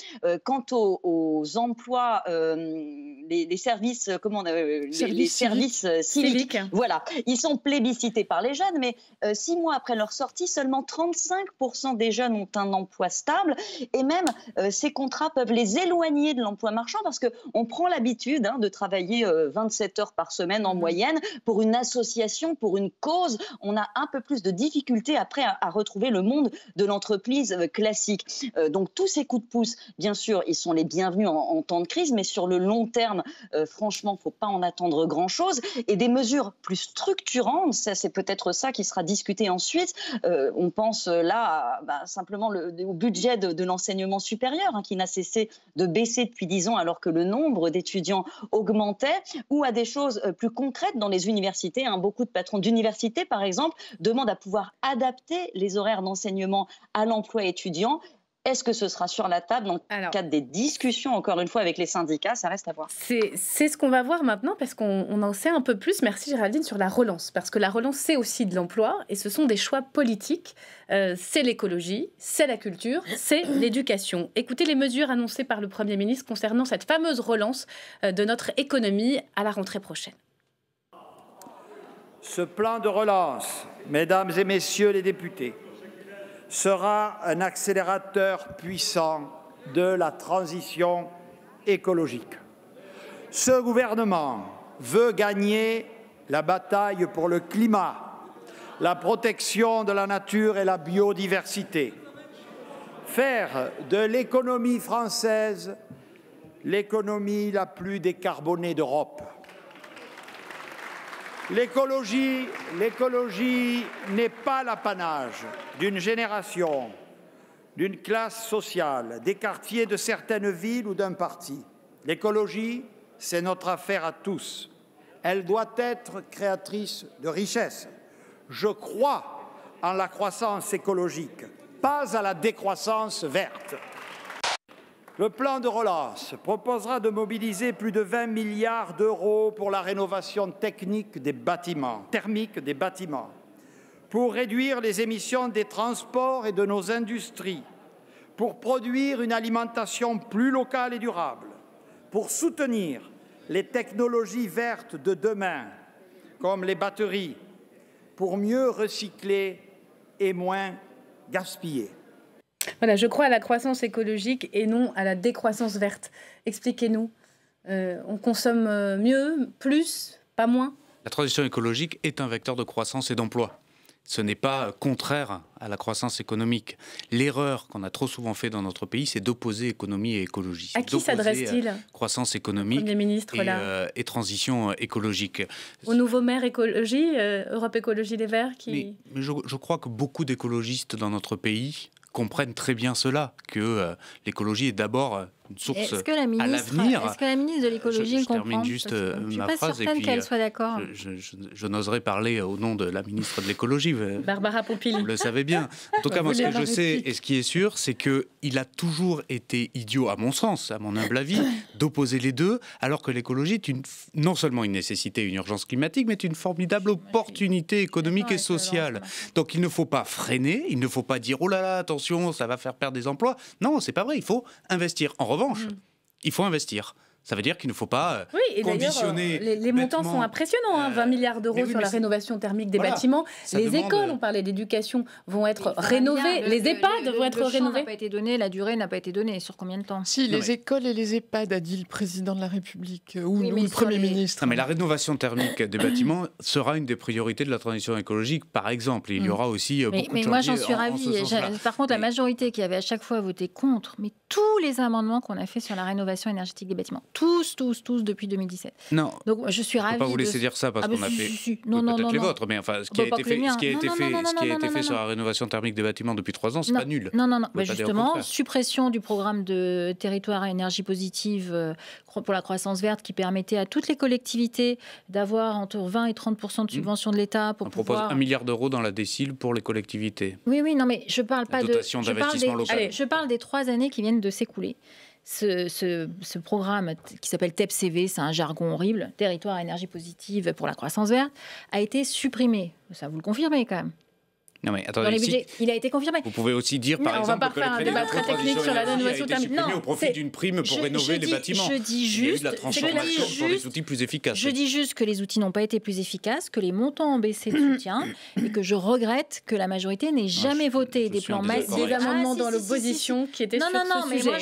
Quant aux emplois, les services, les services civiques, voilà, ils sont plébiscités par les jeunes, mais 6 mois après leur sortie, seulement 35% des jeunes ont un emploi stable et même ces contrats peuvent les éloigner de l'emploi marchand parce qu'on prend l'habitude de travailler 27 heures par semaine en moyenne. pour une association, pour une cause, on a un peu plus de difficultés après à retrouver le monde de l'entreprise classique. Donc tous ces coups de pouce, bien sûr, ils sont les bienvenus en temps de crise, mais sur le long terme, franchement, il ne faut pas en attendre grand-chose. Et des mesures plus structurantes, ça, c'est peut-être ça qui sera discuté ensuite. On pense là simplement au budget de l'enseignement supérieur, qui n'a cessé de baisser depuis 10 ans alors que le nombre d'étudiants augmentait, ou à des choses plus concrètes dans les universités. Beaucoup de patrons d'universités, par exemple, demandent à pouvoir adapter les horaires d'enseignement à l'emploi étudiant. Est-ce que ce sera sur la table dans le cadre des discussions, encore une fois, avec les syndicats? Ça reste à voir. C'est ce qu'on va voir maintenant, parce qu'on en sait un peu plus, merci Géraldine, sur la relance. Parce que la relance, c'est aussi de l'emploi, et ce sont des choix politiques. C'est l'écologie, c'est la culture, c'est l'éducation. Écoutez les mesures annoncées par le Premier ministre concernant cette fameuse relance de notre économie à la rentrée prochaine. Ce plan de relance, mesdames et messieurs les députés, sera un accélérateur puissant de la transition écologique. Ce gouvernement veut gagner la bataille pour le climat, la protection de la nature et la biodiversité, faire de l'économie française l'économie la plus décarbonée d'Europe. L'écologie n'est pas l'apanage d'une génération, d'une classe sociale, des quartiers de certaines villes ou d'un parti. L'écologie, c'est notre affaire à tous. Elle doit être créatrice de richesses. Je crois en la croissance écologique, pas à la décroissance verte. Le plan de relance proposera de mobiliser plus de 20 milliards d'euros pour la rénovation thermique des bâtiments, pour réduire les émissions des transports et de nos industries, pour produire une alimentation plus locale et durable, pour soutenir les technologies vertes de demain, comme les batteries, pour mieux recycler et moins gaspiller. Voilà, je crois à la croissance écologique et non à la décroissance verte. Expliquez-nous. On consomme mieux, plus, pas moins? La transition écologique est un vecteur de croissance et d'emploi. Ce n'est pas contraire à la croissance économique. L'erreur qu'on a trop souvent fait dans notre pays, c'est d'opposer économie et écologie. À qui s'adresse-t-il? Croissance économique Premier ministre, et transition écologique. Au nouveau maire écologie, Europe Écologie Les Verts qui... Mais je crois que beaucoup d'écologistes dans notre pays comprennent très bien cela, que l'écologie est d'abord une source à l'avenir. Est-ce que la ministre de l'écologie le comprend? Je termine juste ma phrase. Je ne suis pas certaine qu'elle soit d'accord. Je n'oserais parler au nom de la ministre de l'écologie. Barbara Pompili. Vous le savez bien. En tout cas, moi, ce que je sais et ce qui est sûr, c'est qu'il a toujours été idiot, à mon sens, à mon humble avis, d'opposer les deux, alors que l'écologie est non seulement une nécessité, une urgence climatique, mais une formidable opportunité économique et sociale. Donc il ne faut pas freiner, il ne faut pas dire « Oh là là, attention, ça va faire perdre des emplois ». Non, c'est pas vrai, il faut investir. En revanche, il faut investir. Ça veut dire qu'il ne faut pas conditionner... Les montants sont impressionnants, 20 milliards d'euros sur la rénovation thermique des bâtiments. Les écoles, on parlait d'éducation, vont être rénovées. Les EHPAD vont être rénovés. N'a pas été donné, la durée n'a pas été donnée. Sur combien de temps? Si, les écoles et les EHPAD, a dit le président de la République ou le Premier ministre. Non, mais la rénovation thermique des bâtiments sera une des priorités de la transition écologique, par exemple. Il y aura aussi beaucoup de chantiers. Mais moi, j'en suis ravie. Par contre, la majorité qui avait à chaque fois voté contre, mais tous les amendements qu'on a fait sur la rénovation énergétique des bâtiments, tous depuis 2017. Non. Donc je suis ravie. Je ne peux pas vous laisser dire ça parce qu'on a fait peut-être les vôtres, mais enfin ce qui a été fait sur la rénovation thermique des bâtiments depuis 3 ans, c'est pas nul. Non. Justement, suppression du programme de territoire à énergie positive pour la croissance verte qui permettait à toutes les collectivités d'avoir entre 20 et 30% de subventions de l'État pour pouvoir... On propose 1 milliard d'euros dans la décile pour les collectivités. Oui, non, mais je parle pas dotation d'investissement local. Je parle des 3 années qui viennent de s'écouler. Ce programme qui s'appelle TEPCV, c'est un jargon horrible, territoire à énergie positive pour la croissance verte, a été supprimé. Ça, vous le confirmez quand même? Non mais attendez, dans les budgets. Il a été confirmé. Vous pouvez aussi dire, par exemple, on va pas faire un débat très technique sur la rénovation thermique. Non, au profit d'une prime pour rénover les bâtiments. Je dis juste, de la transformation pour des outils plus efficaces. Je dis juste que les outils n'ont pas été plus efficaces, que les montants ont baissé de soutien, et que je regrette que la majorité n'ait jamais voté des plans massifs. Des amendements dans l'opposition qui étaient sur ce sujet. Non, mais moi,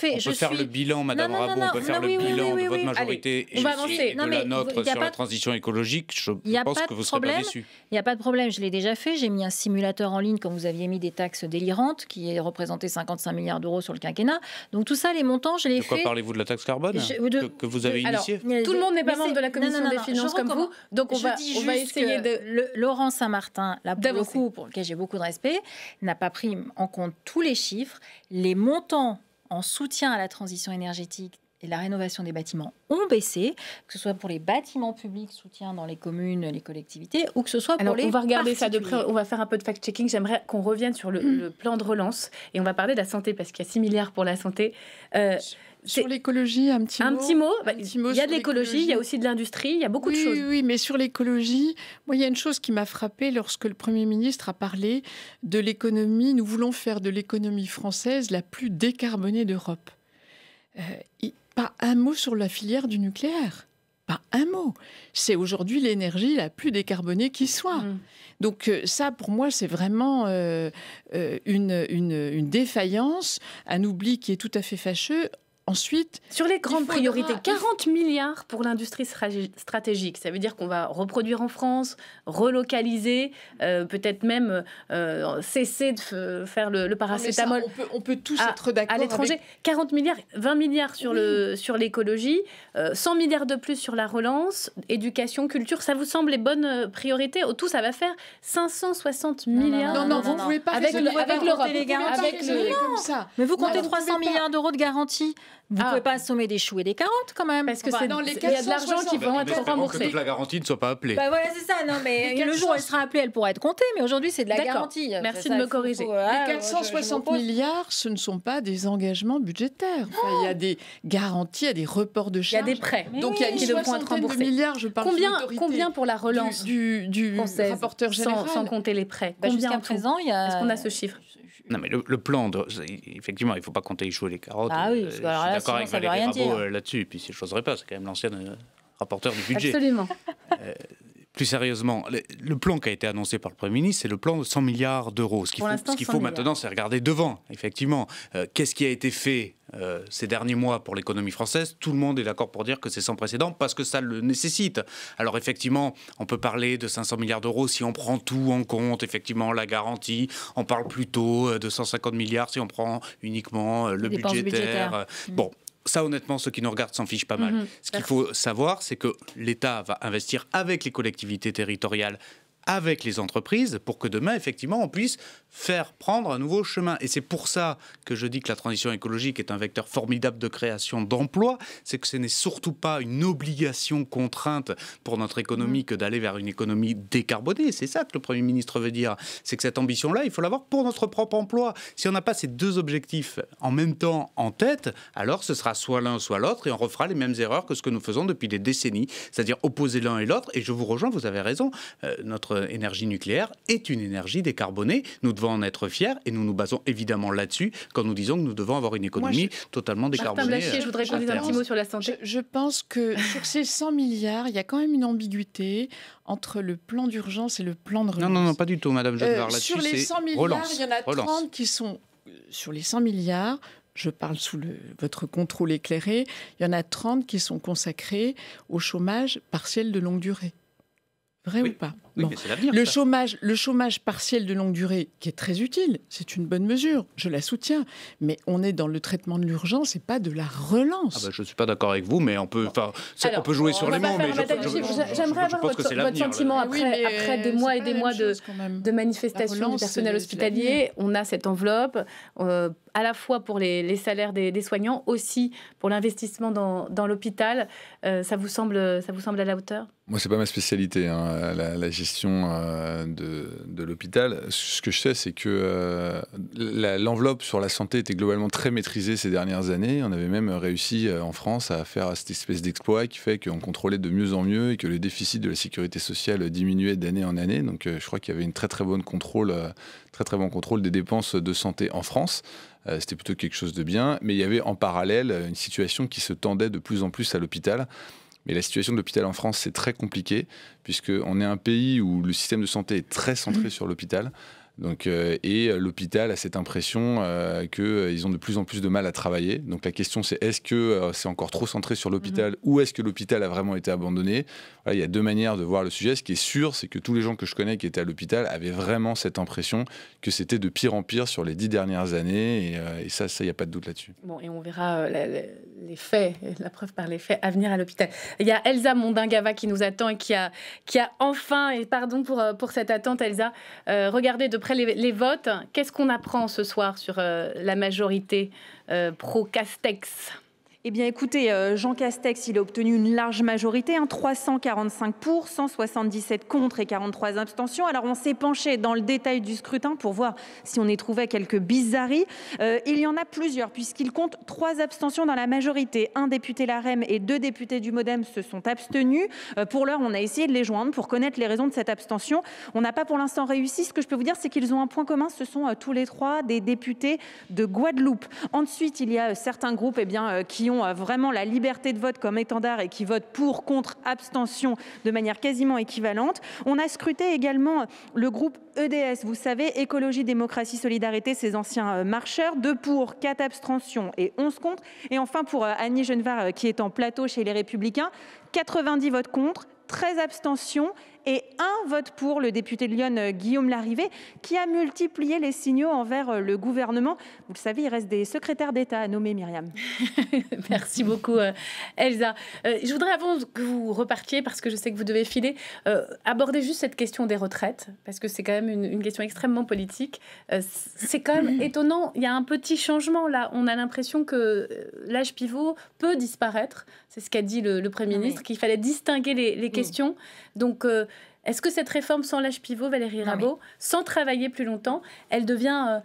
on peut faire le bilan, Madame Rabault, on peut faire le bilan de votre majorité et de la nôtre sur la transition écologique. Je pense que vous ne serez pas déçus. Il n'y a pas de problème, je l'ai déjà fait. J'ai mis un simulateur en ligne quand vous aviez mis des taxes délirantes qui représentaient 55 milliards d'euros sur le quinquennat. Donc tout ça, les montants, je les fais. De quoi parlez-vous, de la taxe carbone que vous avez initiée? Tout le monde n'est pas membre de la commission des finances comme vous. Donc on va essayer de... Laurent Saint-Martin, là pour le coup, pour lequel j'ai beaucoup de respect, n'a pas pris en compte tous les chiffres. Les montants en soutien à la transition énergétique et la rénovation des bâtiments ont baissé, que ce soit pour les bâtiments publics, soutien dans les communes, les collectivités, ou que ce soit pour les on va regarder ça de près, on va faire un peu de fact-checking. J'aimerais qu'on revienne sur le plan de relance, et on va parler de la santé, parce qu'il y a 6 milliards pour la santé. Sur l'écologie, un petit mot. Il y a de l'écologie, il y a aussi de l'industrie, il y a beaucoup de choses. Oui, mais sur l'écologie, moi, il y a une chose qui m'a frappée lorsque le Premier ministre a parlé de l'économie. Nous voulons faire de l'économie française la plus décarbonée d'Europe. Pas un mot sur la filière du nucléaire. Pas un mot. C'est aujourd'hui l'énergie la plus décarbonée qui soit. Donc ça, pour moi, c'est vraiment une défaillance, un oubli qui est tout à fait fâcheux. Ensuite, sur les grandes priorités, 40 milliards pour l'industrie stratégique. Ça veut dire qu'on va reproduire en France, relocaliser, peut-être même cesser de faire le paracétamol. On peut tous être d'accord. À l'étranger, 40 milliards, 20 milliards sur l'écologie, 100 milliards de plus sur la relance, éducation, culture. Ça vous semble les bonnes priorités? Au tout, ça va faire 560 milliards. Non, vous ne pouvez pas avec l'Europe. Mais vous comptez 300 milliards d'euros de garantie. Vous ne pouvez pas assommer des choux et des carottes, quand même. Parce que c'est dans les cas, il y a de l'argent qui vont être remboursés. Que toute la garantie ne soit pas appelée. Voilà, c'est ça. Non, mais le jour où elle sera appelée, elle pourra être comptée. Mais aujourd'hui, c'est de la garantie. Merci de me corriger. Les 460 milliards, ce ne sont pas des engagements budgétaires. Il y a des garanties, il y a des reports de charges. Il y a des prêts. Donc il y a une soixantaine de milliards. Je parle combien pour la relance du rapporteur général, sans compter les prêts? Jusqu'à présent, il y a... Est-ce qu'on a ce chiffre? Non, mais le plan, effectivement, il ne faut pas compter les choux et les carottes. Ah oui, je suis d'accord avec Valérie Rabault là-dessus. Et puis, si je n'oserais pas, c'est quand même l'ancienne rapporteur du budget. Absolument. Plus sérieusement, le plan qui a été annoncé par le Premier ministre, c'est le plan de 100 milliards d'euros. Ce qu'il faut maintenant, c'est regarder devant, effectivement. Qu'est-ce qui a été fait ces derniers mois pour l'économie française? Tout le monde est d'accord pour dire que c'est sans précédent parce que ça le nécessite. Alors effectivement, on peut parler de 500 milliards d'euros si on prend tout en compte, effectivement, la garantie. On parle plutôt de 150 milliards si on prend uniquement le budgétaire. Bon. Ça, honnêtement, ceux qui nous regardent s'en fichent pas mal. Ce qu'il faut savoir, c'est que l'État va investir avec les collectivités territoriales, avec les entreprises, pour que demain, effectivement, on puisse faire prendre un nouveau chemin. Et c'est pour ça que je dis que la transition écologique est un vecteur formidable de création d'emplois. C'est que ce n'est surtout pas une obligation contrainte pour notre économie que d'aller vers une économie décarbonée. C'est ça que le Premier ministre veut dire. C'est que cette ambition-là, il faut l'avoir pour notre propre emploi. Si on n'a pas ces deux objectifs en même temps en tête, alors ce sera soit l'un, soit l'autre, et on refera les mêmes erreurs que ce que nous faisons depuis des décennies, c'est-à-dire opposer l'un et l'autre. Et je vous rejoins, vous avez raison, notre énergie nucléaire est une énergie décarbonée. Nous devons en être fiers et nous nous basons évidemment là-dessus quand nous disons que nous devons avoir une économie totalement décarbonée. Je voudrais qu'on dise un petit mot sur la santé. Je pense que sur ces 100 milliards, il y a quand même une ambiguïté entre le plan d'urgence et le plan de relance. Non, pas du tout, Madame Genevard. Là-dessus, sur les 100 milliards, relance. Il y en a 30 qui sont... Sur les 100 milliards, je parle sous votre contrôle éclairé, il y en a 30 qui sont consacrés au chômage partiel de longue durée. Vrai ou pas? Oui, mais c'est l'avenir, le chômage partiel de longue durée, qui est très utile, c'est une bonne mesure, je la soutiens. Mais on est dans le traitement de l'urgence et pas de la relance. Je ne suis pas d'accord avec vous, mais on peut jouer sur les mots. J'aimerais avoir votre sentiment après des mois et des mois de manifestations du personnel hospitalier. On a cette enveloppe à la fois pour les salaires des soignants, aussi pour l'investissement dans l'hôpital. Ça vous semble à la hauteur ? Moi, c'est pas ma spécialité, hein, la gestion de l'hôpital. Ce que je sais, c'est que l'enveloppe sur la santé était globalement très maîtrisée ces dernières années. On avait même réussi en France à faire cette espèce d'exploit qui fait qu'on contrôlait de mieux en mieux et que le déficit de la sécurité sociale diminuait d'année en année. Donc, je crois qu'il y avait une très bon contrôle des dépenses de santé en France. C'était plutôt quelque chose de bien. Mais il y avait en parallèle une situation qui se tendait de plus en plus à l'hôpital. Mais la situation de l'hôpital en France, c'est très compliqué, puisqu'on est un pays où le système de santé est très centré sur l'hôpital. Donc, et l'hôpital a cette impression qu'ils ont de plus en plus de mal à travailler. Donc la question c'est, est-ce que c'est encore trop centré sur l'hôpital ou est-ce que l'hôpital a vraiment été abandonné ? Voilà, il y a deux manières de voir le sujet. Ce qui est sûr, c'est que tous les gens que je connais qui étaient à l'hôpital avaient vraiment cette impression que c'était de pire en pire sur les 10 dernières années. Et ça, il n'y a pas de doute là-dessus. Bon, et on verra les faits, la preuve par les faits à venir à l'hôpital. Il y a Elsa Mondingava qui nous attend et qui a enfin, et pardon pour cette attente Elsa, regardez de près les votes. Qu'est-ce qu'on apprend ce soir sur la majorité pro-Castex ? Eh bien, écoutez, Jean Castex, il a obtenu une large majorité, 345 pour, 177 contre et 43 abstentions. Alors, on s'est penché dans le détail du scrutin pour voir si on y trouvait quelques bizarreries. Il y en a plusieurs, puisqu'il compte 3 abstentions dans la majorité. Un député LaREM et 2 députés du MoDem se sont abstenus. Pour l'heure, on a essayé de les joindre pour connaître les raisons de cette abstention. On n'a pas pour l'instant réussi. Ce que je peux vous dire, c'est qu'ils ont un point commun. Ce sont tous les 3 des députés de Guadeloupe. Ensuite, il y a certains groupes qui ont vraiment la liberté de vote comme étendard et qui votent pour, contre, abstention de manière quasiment équivalente. On a scruté également le groupe EDS, vous savez, Écologie, Démocratie, Solidarité, ces anciens marcheurs, 2 pour, 4 abstentions et 11 contre. Et enfin, pour Annie Genevard, qui est en plateau chez les Républicains, 90 votes contre, 13 abstentions et 1 vote pour le député de Lyon, Guillaume Larrivé, qui a multiplié les signaux envers le gouvernement. Vous le savez, il reste des secrétaires d'État à nommer, Myriam. Merci beaucoup, Elsa. Je voudrais, avant que vous repartiez, parce que je sais que vous devez filer, aborder juste cette question des retraites, parce que c'est quand même une question extrêmement politique. C'est quand même étonnant. Il y a un petit changement, là. On a l'impression que l'âge pivot peut disparaître. C'est ce qu'a dit le Premier ministre, qu'il fallait distinguer les questions. Donc, est-ce que cette réforme sans l'âge pivot, Valérie Rabault, sans travailler plus longtemps, elle devient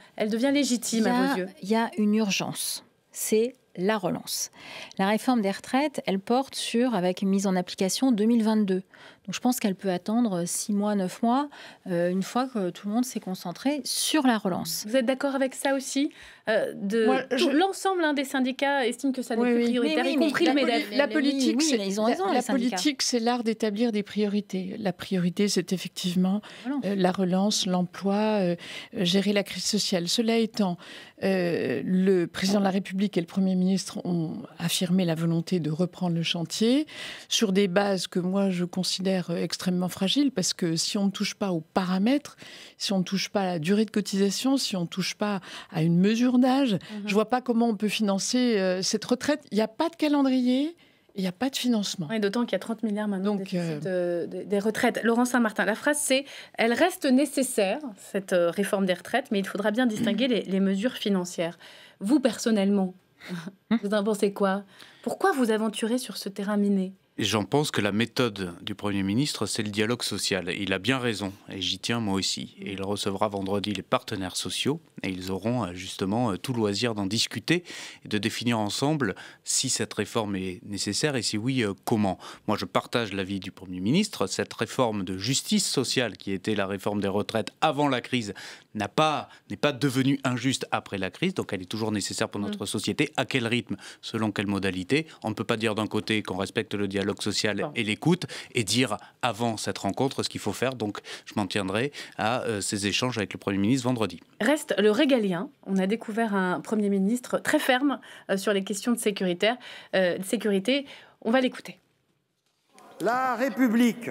légitime à vos yeux ? Il y a une urgence, c'est la relance. La réforme des retraites, elle porte avec une mise en application 2022. Donc je pense qu'elle peut attendre 6 mois, 9 mois, une fois que tout le monde s'est concentré sur la relance. Vous êtes d'accord avec ça aussi ? L'ensemble des syndicats estiment que ça n'est plus prioritaire, y compris le MEDEF. La politique, ils ont raison, la politique, c'est l'art d'établir des priorités. La priorité, c'est effectivement la relance, l'emploi, gérer la crise sociale. Cela étant, le président de la République et le Premier ministre ont affirmé la volonté de reprendre le chantier sur des bases que moi je considère extrêmement fragiles, parce que si on ne touche pas aux paramètres, si on ne touche pas à la durée de cotisation, si on ne touche pas à une mesure d'âge, je ne vois pas comment on peut financer cette retraite. Il n'y a pas de calendrier. Il n'y a pas de financement. Et d'autant qu'il y a 30 milliards maintenant des retraites. Laurent Saint-Martin, la phrase c'est « Elle reste nécessaire, cette réforme des retraites, mais il faudra bien distinguer les mesures financières. » Vous, personnellement, vous en pensez quoi ? Pourquoi vous aventurez sur ce terrain miné ? J'en pense que la méthode du Premier ministre, c'est le dialogue social. Il a bien raison, et j'y tiens moi aussi. Et il recevra vendredi les partenaires sociaux, et ils auront justement tout loisir d'en discuter et de définir ensemble si cette réforme est nécessaire et si oui, comment. Moi, je partage l'avis du Premier ministre. Cette réforme de justice sociale, qui était la réforme des retraites avant la crise, n'est pas devenue injuste après la crise, donc elle est toujours nécessaire pour notre société. À quel rythme, selon quelle modalité ? On ne peut pas dire d'un côté qu'on respecte le dialogue social et l'écoute et dire avant cette rencontre ce qu'il faut faire. Donc je m'en tiendrai à ces échanges avec le Premier ministre vendredi. Reste le régalien. On a découvert un Premier ministre très ferme sur les questions de sécurité. On va l'écouter. La République,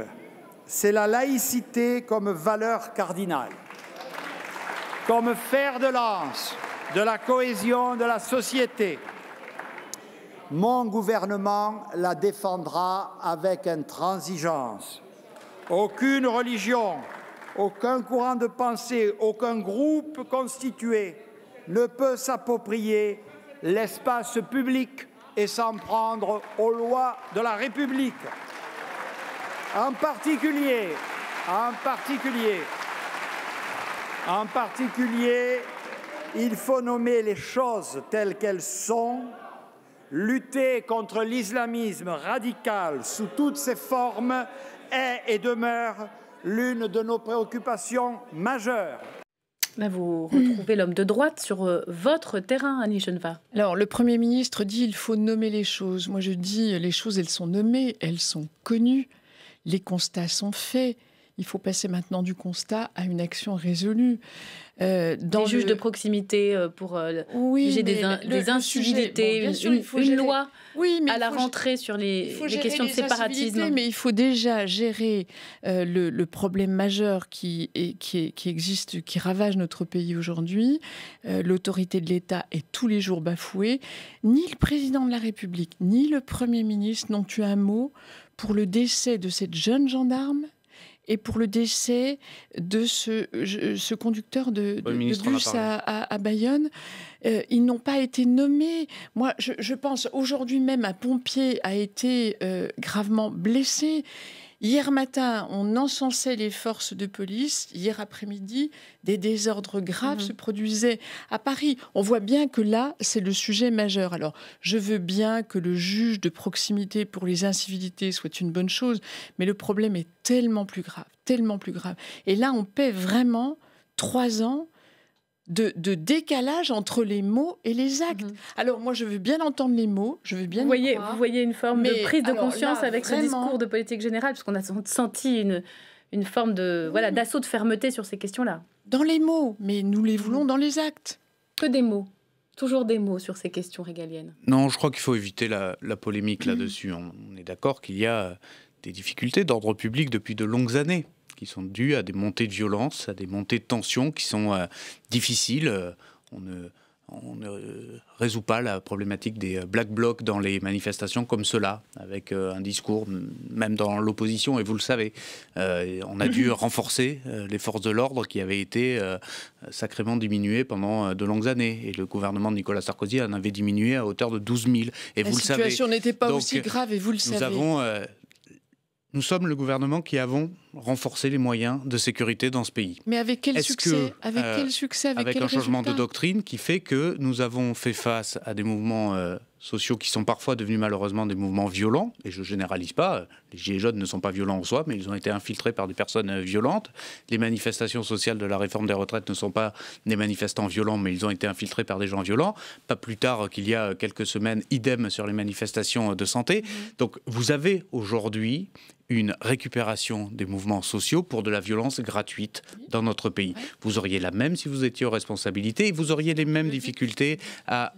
c'est la laïcité comme valeur cardinale, comme fer de lance de la cohésion de la société. Mon gouvernement la défendra avec intransigeance. Aucune religion, aucun courant de pensée, aucun groupe constitué ne peut s'approprier l'espace public et s'en prendre aux lois de la République. En particulier, il faut nommer les choses telles qu'elles sont, lutter contre l'islamisme radical sous toutes ses formes est et demeure l'une de nos préoccupations majeures. Là, vous retrouvez l'homme de droite sur votre terrain, Annie Genevard. Alors, le Premier ministre dit qu'il faut nommer les choses. Moi, je dis les choses, elles sont nommées, elles sont connues. Les constats sont faits. Il faut passer maintenant du constat à une action résolue. Des juges de proximité pour juger des incivilités, une loi à la rentrée sur les questions de séparatisme. Mais il faut déjà gérer le problème majeur qui existe, qui ravage notre pays aujourd'hui. L'autorité de l'État est tous les jours bafouée. Ni le président de la République, ni le Premier ministre n'ont eu un mot pour le décès de cette jeune gendarme et pour le décès de ce conducteur de bus à Bayonne. Ils n'ont pas été nommés. Moi, je pense aujourd'hui même un pompier a été gravement blessé. Hier matin, on encensait les forces de police. Hier après-midi, des désordres graves se produisaient à Paris. On voit bien que là, c'est le sujet majeur. Alors, je veux bien que le juge de proximité pour les incivilités soit une bonne chose, mais le problème est tellement plus grave, tellement plus grave. Et là, on paie vraiment 3 ans de décalage entre les mots et les actes. Alors moi, je veux bien entendre les mots, je veux bien vous voyez une forme de prise de conscience là, avec ce discours de politique générale, parce qu'on a senti une forme d'assaut de fermeté sur ces questions-là. Dans les mots, mais nous les voulons dans les actes. Que des mots. Toujours des mots sur ces questions régaliennes. Non, je crois qu'il faut éviter la polémique là-dessus. On est d'accord qu'il y a des difficultés d'ordre public depuis de longues années, qui sont dues à des montées de violence, à des montées de tensions qui sont difficiles. On ne résout pas la problématique des black blocs dans les manifestations comme cela, avec un discours, même dans l'opposition, et vous le savez. On a dû renforcer les forces de l'ordre qui avaient été sacrément diminuées pendant de longues années. Et le gouvernement de Nicolas Sarkozy en avait diminué à hauteur de 12 000. Et vous le savez. La situation n'était pas aussi grave, et vous le savez. Nous sommes le gouvernement qui avons renforcé les moyens de sécurité dans ce pays. Mais avec quel succès ? Avec un changement de doctrine qui fait que nous avons fait face à des mouvements sociaux qui sont parfois devenus malheureusement des mouvements violents. Et je ne généralise pas, les Gilets jaunes ne sont pas violents en soi, mais ils ont été infiltrés par des personnes violentes. Les manifestations sociales de la réforme des retraites ne sont pas des manifestants violents, mais ils ont été infiltrés par des gens violents. Pas plus tard qu'il y a quelques semaines, idem sur les manifestations de santé. Donc vous avez aujourd'hui une récupération des mouvements sociaux pour de la violence gratuite dans notre pays. Vous auriez la même si vous étiez aux responsabilités et vous auriez les mêmes difficultés à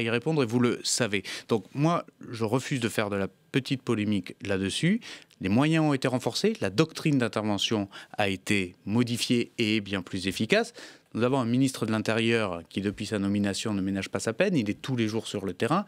y répondre et vous le savez. Donc moi, je refuse de faire de la petite polémique là-dessus. Les moyens ont été renforcés, la doctrine d'intervention a été modifiée et est bien plus efficace. Nous avons un ministre de l'Intérieur qui, depuis sa nomination, ne ménage pas sa peine. Il est tous les jours sur le terrain.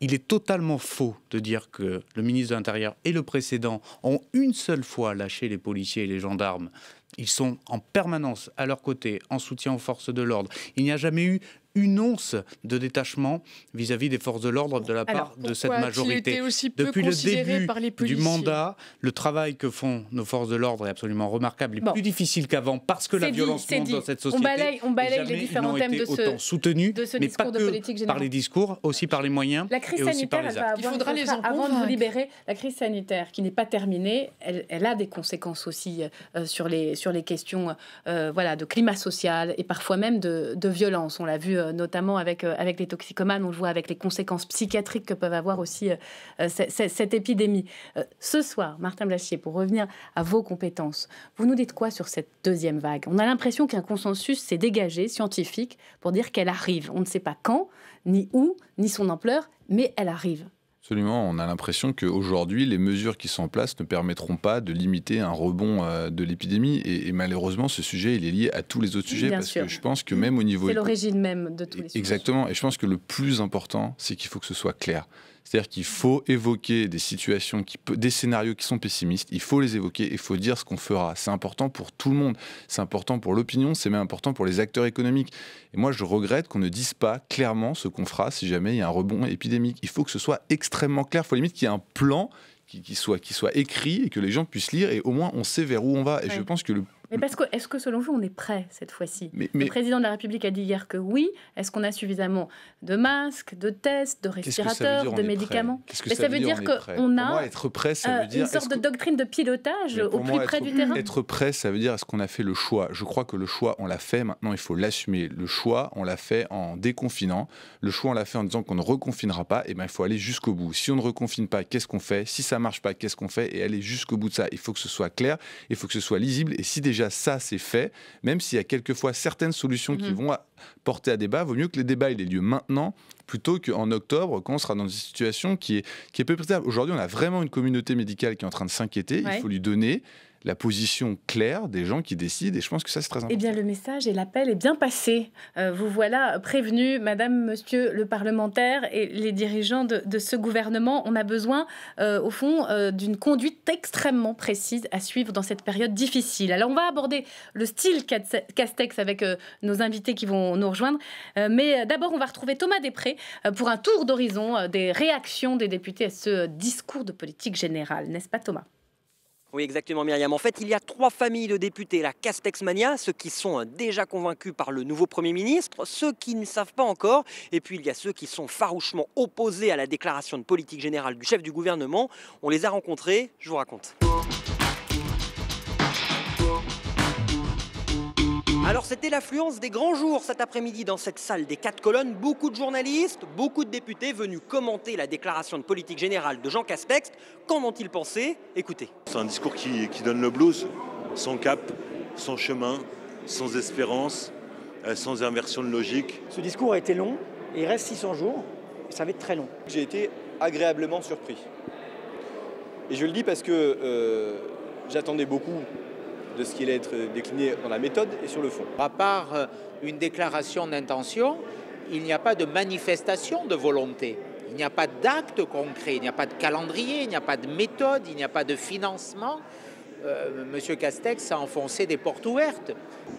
Il est totalement faux de dire que le ministre de l'Intérieur et le précédent ont une seule fois lâché les policiers et les gendarmes. Ils sont en permanence à leur côté, en soutien aux forces de l'ordre. Il n'y a jamais eu une once de détachement vis-à-vis des forces de l'ordre de la part de cette majorité. Depuis le début du mandat, le travail que font nos forces de l'ordre est absolument remarquable et plus difficile qu'avant parce que la violence monte dans cette société. On balaye les différents thèmes de ce discours de politique générale. Par les discours, aussi par les moyens et aussi par les actes. Il faudra les en avant de vous libérer. La crise sanitaire qui n'est pas terminée, elle a des conséquences aussi sur les questions de climat social et parfois même de violence. On l'a vu notamment avec les toxicomanes, on le voit avec les conséquences psychiatriques que peuvent avoir aussi cette épidémie. Ce soir, Martin Blachier, pour revenir à vos compétences, vous nous dites quoi sur cette deuxième vague ? On a l'impression qu'un consensus s'est dégagé, scientifique, pour dire qu'elle arrive. On ne sait pas quand, ni où, ni son ampleur, mais elle arrive. Absolument, on a l'impression qu'aujourd'hui, les mesures qui sont en place ne permettront pas de limiter un rebond de l'épidémie. Et malheureusement, ce sujet, il est lié à tous les autres sujets. Bien sûr. Que je pense que même au niveau... C'est l'origine même de tous les sujets. Exactement. Et je pense que le plus important, c'est qu'il faut que ce soit clair. C'est-à-dire qu'il faut évoquer des situations, des scénarios qui sont pessimistes, il faut les évoquer, il faut dire ce qu'on fera. C'est important pour tout le monde, c'est important pour l'opinion, c'est même important pour les acteurs économiques. Et moi, je regrette qu'on ne dise pas clairement ce qu'on fera si jamais il y a un rebond épidémique. Il faut que ce soit extrêmement clair, il faut limite qu'il y ait un plan qui soit écrit et que les gens puissent lire et au moins on sait vers où on va. Et je pense que Mais parce que, est-ce que selon vous, on est prêt cette fois-ci? Le président de la République a dit hier que oui. Est-ce qu'on a suffisamment de masques, de tests, de respirateurs, de médicaments? Ça veut dire qu'on a être prêt, ça veut dire, une sorte de doctrine de pilotage au plus près du terrain? Être prêt, ça veut dire est-ce qu'on a fait le choix? Je crois que le choix, on l'a fait. Maintenant, il faut l'assumer. Le choix, on l'a fait en déconfinant. Le choix, on l'a fait en disant qu'on ne reconfinera pas. Et ben, il faut aller jusqu'au bout. Si on ne reconfine pas, qu'est-ce qu'on fait? Si ça marche pas, qu'est-ce qu'on fait? Et aller jusqu'au bout de ça. Il faut que ce soit clair. Il faut que ce soit lisible. Et si déjà ça, c'est fait, même s'il y a quelquefois certaines solutions qui vont porter à débat, vaut mieux que les débats aient lieu maintenant plutôt qu'en octobre, quand on sera dans une situation qui est peu prévisible. Aujourd'hui, on a vraiment une communauté médicale qui est en train de s'inquiéter. Il faut lui donner la position claire des gens qui décident, et je pense que ça, c'est très important. Eh bien, le message et l'appel est bien passé. Vous voilà prévenus, madame, monsieur le parlementaire et les dirigeants de ce gouvernement. On a besoin, au fond, d'une conduite extrêmement précise à suivre dans cette période difficile. Alors, on va aborder le style Castex avec nos invités qui vont nous rejoindre. Mais d'abord, on va retrouver Thomas Després pour un tour d'horizon des réactions des députés à ce discours de politique générale. N'est-ce pas, Thomas ? Oui, exactement, Myriam. En fait, il y a 3 familles de députés. La Castex-mania, ceux qui sont déjà convaincus par le nouveau Premier ministre, ceux qui ne savent pas encore, et puis il y a ceux qui sont farouchement opposés à la déclaration de politique générale du chef du gouvernement. On les a rencontrés, je vous raconte. Alors c'était l'affluence des grands jours cet après-midi dans cette salle des 4 colonnes. Beaucoup de journalistes, beaucoup de députés venus commenter la déclaration de politique générale de Jean Castex. Qu'en ont-ils pensé? Écoutez. C'est un discours qui donne le blues, sans cap, sans chemin, sans espérance, sans inversion de logique. Ce discours a été long, et il reste 600 jours, et ça va être très long. J'ai été agréablement surpris. Et je le dis parce que j'attendais beaucoup de ce qui allait être décliné dans la méthode et sur le fond. À part une déclaration d'intention, il n'y a pas de manifestation de volonté. Il n'y a pas d'acte concret, il n'y a pas de calendrier, il n'y a pas de méthode, il n'y a pas de financement. Monsieur Castex a enfoncé des portes ouvertes.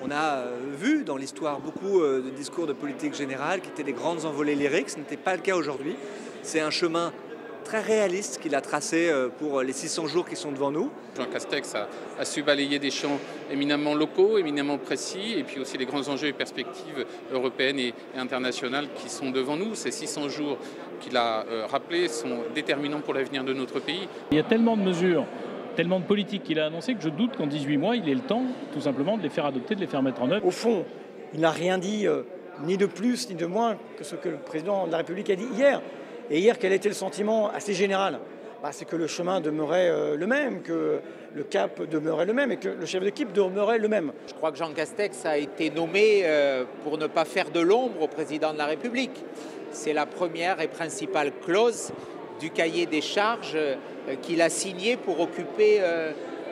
On a vu dans l'histoire beaucoup de discours de politique générale qui étaient des grandes envolées lyriques. Ce n'était pas le cas aujourd'hui. C'est un chemin très réaliste qu'il a tracé pour les 600 jours qui sont devant nous. Jean Castex a su balayer des champs éminemment locaux, éminemment précis, et puis aussi les grands enjeux et perspectives européennes et internationales qui sont devant nous. Ces 600 jours qu'il a rappelés sont déterminants pour l'avenir de notre pays. Il y a tellement de mesures, tellement de politiques qu'il a annoncées que je doute qu'en 18 mois, il ait le temps, tout simplement, de les faire adopter, de les faire mettre en œuvre. Au fond, il n'a rien dit, ni de plus, ni de moins que ce que le président de la République a dit hier. Et hier, quel était le sentiment assez général? C'est que le chemin demeurait le même, que le cap demeurait le même et que le chef d'équipe demeurait le même. Je crois que Jean Castex a été nommé pour ne pas faire de l'ombre au président de la République. C'est la première et principale clause du cahier des charges qu'il a signé pour occuper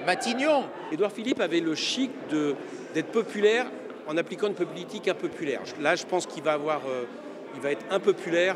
Matignon. Édouard Philippe avait le chic d'être populaire en appliquant une politique impopulaire. Là, je pense qu'il va avoir... il va être impopulaire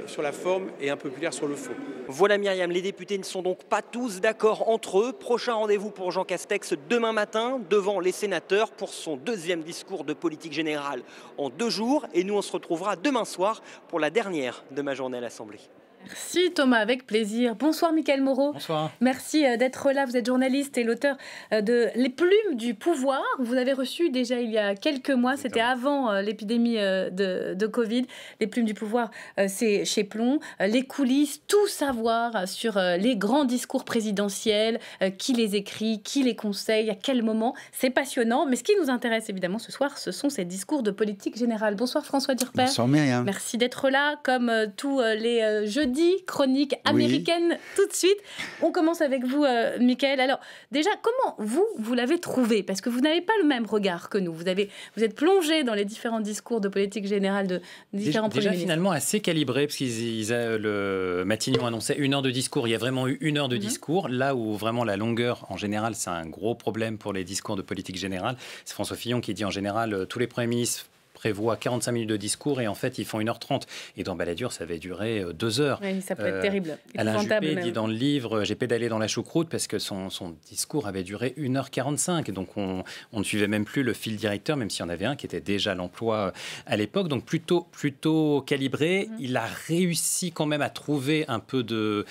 sur la forme et impopulaire sur le fond. Voilà Myriam, les députés ne sont donc pas tous d'accord entre eux. Prochain rendez-vous pour Jean Castex demain matin devant les sénateurs pour son 2e discours de politique générale en 2 jours. Et nous, on se retrouvera demain soir pour la dernière de ma journée à l'Assemblée. Merci Thomas, avec plaisir. Bonsoir Mickaël Moreau. Bonsoir. Merci d'être là. Vous êtes journaliste et l'auteur de Les Plumes du Pouvoir. Vous avez reçu déjà il y a quelques mois, c'était avant l'épidémie de Covid. Les Plumes du Pouvoir, c'est chez Plon. Les coulisses, tout savoir sur les grands discours présidentiels, qui les écrit, qui les conseille, à quel moment. C'est passionnant. Mais ce qui nous intéresse évidemment ce soir, ce sont ces discours de politique générale. Bonsoir François Durper. Bonsoir Myriam. Merci d'être là, comme tous les jeudis. Chronique américaine, tout de suite. On commence avec vous, Mickaël. Alors, déjà, comment vous l'avez trouvé? Parce que vous n'avez pas le même regard que nous. Vous êtes plongé dans les différents discours de politique générale de différents premiers ministres. Déjà, finalement, assez calibré, parce le Matignon annonçait 1 heure de discours. Il y a vraiment eu 1 heure de discours. Là où vraiment la longueur, en général, c'est un gros problème pour les discours de politique générale. C'est François Fillon qui dit en général, tous les premiers ministres prévoient 45 minutes de discours et en fait, ils font 1h30. Et dans Balladur, ça avait duré 2 heures. Oui, ça peut être terrible. Alain Juppé dit dans le livre « J'ai pédalé dans la choucroute » parce que son discours avait duré 1h45. Donc, on ne suivait même plus le fil directeur, même s'il y en avait un qui était déjà l'emploi à l'époque. Donc, plutôt calibré. Il a réussi quand même à trouver un peu de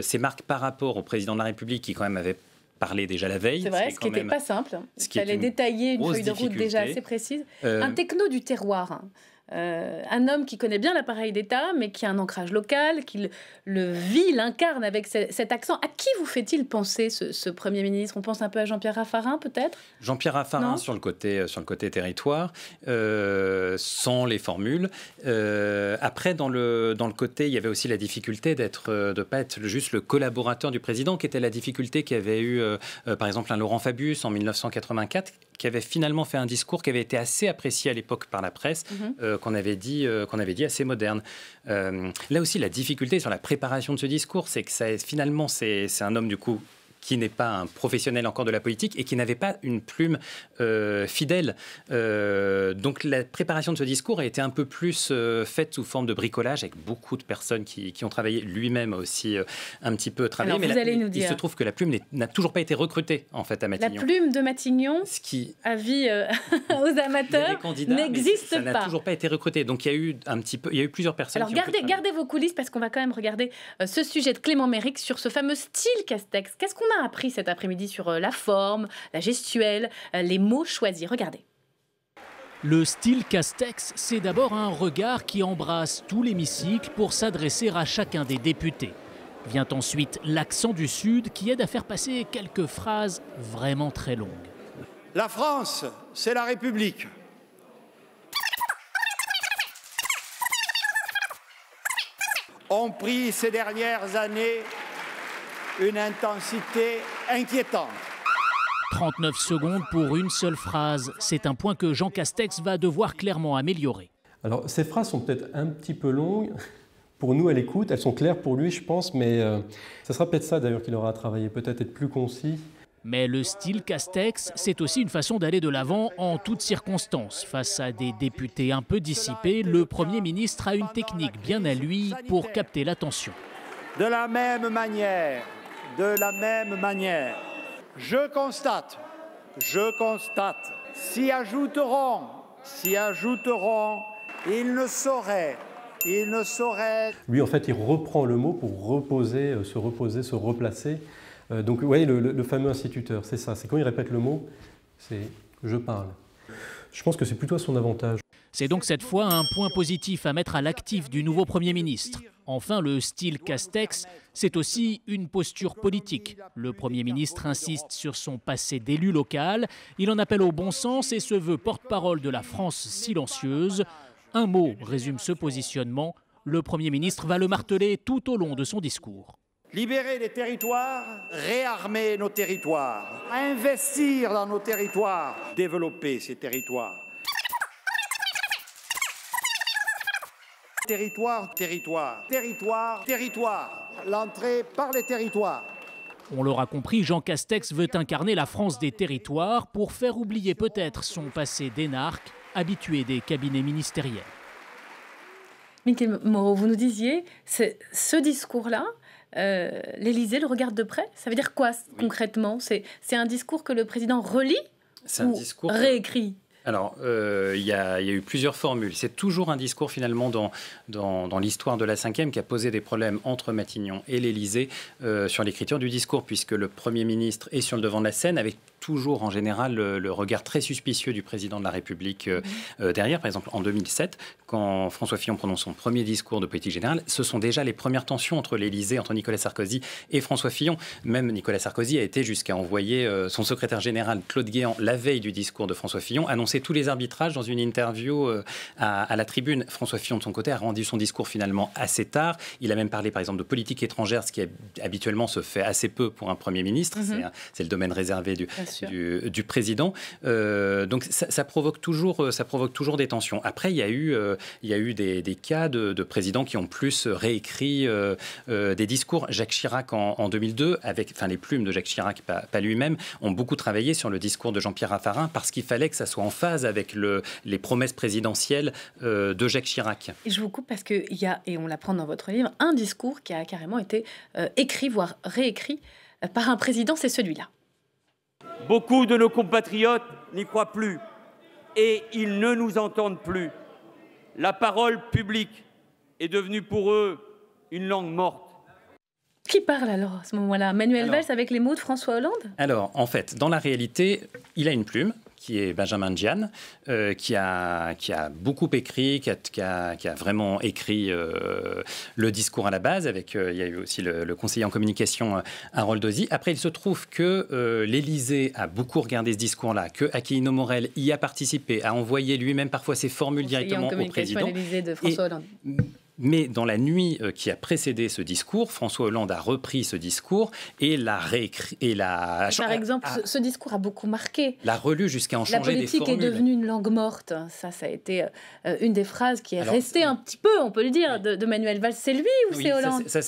ses marques par rapport au président de la République qui quand même avait parlé déjà la veille. C'est vrai, ce qui n'était pas simple. Il fallait détailler une feuille de route déjà assez précise. Un techno du terroir. Un homme qui connaît bien l'appareil d'État, mais qui a un ancrage local, qui le vit, l'incarne avec cet accent. À qui vous fait-il penser, ce Premier ministre? On pense un peu à Jean-Pierre Raffarin, peut-être? Jean-Pierre Raffarin sur le côté territoire, sans les formules. Après, dans le côté, il y avait aussi la difficulté de ne pas être juste le collaborateur du président, qui était la difficulté qu'avait eu, par exemple, un Laurent Fabius en 1984, qui avait finalement fait un discours qui avait été assez apprécié à l'époque par la presse, qu'on avait dit assez moderne. Là aussi, la difficulté sur la préparation de ce discours, c'est que finalement, c'est un homme du coup qui n'est pas un professionnel encore de la politique et qui n'avait pas une plume fidèle. Donc la préparation de ce discours a été un peu plus faite sous forme de bricolage avec beaucoup de personnes qui ont travaillé, lui-même aussi un petit peu travaillé. Alors, mais il se trouve que la plume n'a toujours pas été recrutée en fait à Matignon. La plume de Matignon, avis aux amateurs, n'existe pas. Ça n'a toujours pas été recruté. Donc il y a eu plusieurs personnes. Alors gardez vos coulisses parce qu'on va quand même regarder ce sujet de Clément Méric sur ce fameux style Castex. Qu'est-ce qu'on a appris cet après-midi sur la forme, la gestuelle, les mots choisis? Regardez. Le style Castex, c'est d'abord un regard qui embrasse tout l'hémicycle pour s'adresser à chacun des députés. Vient ensuite l'accent du Sud qui aide à faire passer quelques phrases vraiment très longues. La France, c'est la République. Ont pris ces dernières années une intensité inquiétante. 39 secondes pour une seule phrase. C'est un point que Jean Castex va devoir clairement améliorer. Alors, ces phrases sont peut-être un petit peu longues. Pour nous, à l'écoute, elles sont claires pour lui, je pense, mais ça sera peut-être ça d'ailleurs qu'il aura à travailler, peut-être être plus concis. Mais le style Castex, c'est aussi une façon d'aller de l'avant en toutes circonstances. Face à des députés un peu dissipés, le Premier ministre a une technique bien à lui pour capter l'attention. De la même manière, je constate, s'y ajouteront, il ne saurait. Lui, en fait, il reprend le mot pour se replacer. Donc, oui, le fameux instituteur, c'est ça. C'est quand il répète le mot, c'est « je parle ». Je pense que c'est plutôt à son avantage. C'est donc cette fois un point positif à mettre à l'actif du nouveau Premier ministre. Enfin, le style Castex, c'est aussi une posture politique. Le Premier ministre insiste sur son passé d'élu local. Il en appelle au bon sens et se veut porte-parole de la France silencieuse. Un mot résume ce positionnement. Le Premier ministre va le marteler tout au long de son discours. Libérer les territoires, réarmer nos territoires, investir dans nos territoires, développer ces territoires. Territoire, l'entrée par les territoires. On l'aura compris, Jean Castex veut incarner la France des territoires pour faire oublier peut-être son passé d'énarque, habitué des cabinets ministériels. Mickaël Moreau, vous nous disiez, ce discours-là, l'Élysée le regarde de près. Ça veut dire quoi concrètement? C'est un discours que le président relit ou réécrit? Alors, il y a eu plusieurs formules. C'est toujours un discours finalement dans l'histoire de la Ve qui a posé des problèmes entre Matignon et l'Élysée sur l'écriture du discours, puisque le Premier ministre est sur le devant de la scène avec toujours en général le regard très suspicieux du président de la République derrière. Par exemple, en 2007, quand François Fillon prononce son premier discours de politique générale, ce sont déjà les premières tensions entre l'Élysée, entre Nicolas Sarkozy et François Fillon. Même Nicolas Sarkozy a été jusqu'à envoyer son secrétaire général Claude Guéant, la veille du discours de François Fillon, annoncer tous les arbitrages dans une interview à la Tribune. François Fillon, de son côté, a rendu son discours finalement assez tard. Il a même parlé, par exemple, de politique étrangère, ce qui habituellement se fait assez peu pour un Premier ministre. C'est le domaine réservé du président. Donc ça provoque toujours des tensions. Après, il y a eu des cas de présidents qui ont plus réécrit des discours. Jacques Chirac en 2002, les plumes de Jacques Chirac, pas lui-même, ont beaucoup travaillé sur le discours de Jean-Pierre Raffarin parce qu'il fallait que ça soit en phase avec les promesses présidentielles de Jacques Chirac. Et je vous coupe parce qu'il y a, et on l'apprend dans votre livre, un discours qui a carrément été écrit, voire réécrit par un président, c'est celui-là. Beaucoup de nos compatriotes n'y croient plus et ils ne nous entendent plus. La parole publique est devenue pour eux une langue morte. Qui parle alors à ce moment-là? Manuel Valls avec les mots de François Hollande? Alors, en fait, dans la réalité, il a une plume, qui est Benjamin Diane, qui a beaucoup écrit, qui a vraiment écrit le discours à la base, il y a eu aussi le conseiller en communication Harold Ozzi. Après, il se trouve que l'Élysée a beaucoup regardé ce discours-là, que Aquilino Morel y a participé, a envoyé lui-même parfois ses formules directement au président. À l'Élysée de François Hollande. Mais dans la nuit qui a précédé ce discours, François Hollande a repris ce discours et l'a réécrit. Par exemple, ce discours a beaucoup marqué. L'a relu jusqu'à en changer des formules. La politique est devenue une langue morte. Ça a été une des phrases qui est restée un petit peu, on peut le dire, de Manuel Valls. C'est lui ou c'est Hollande? Ça,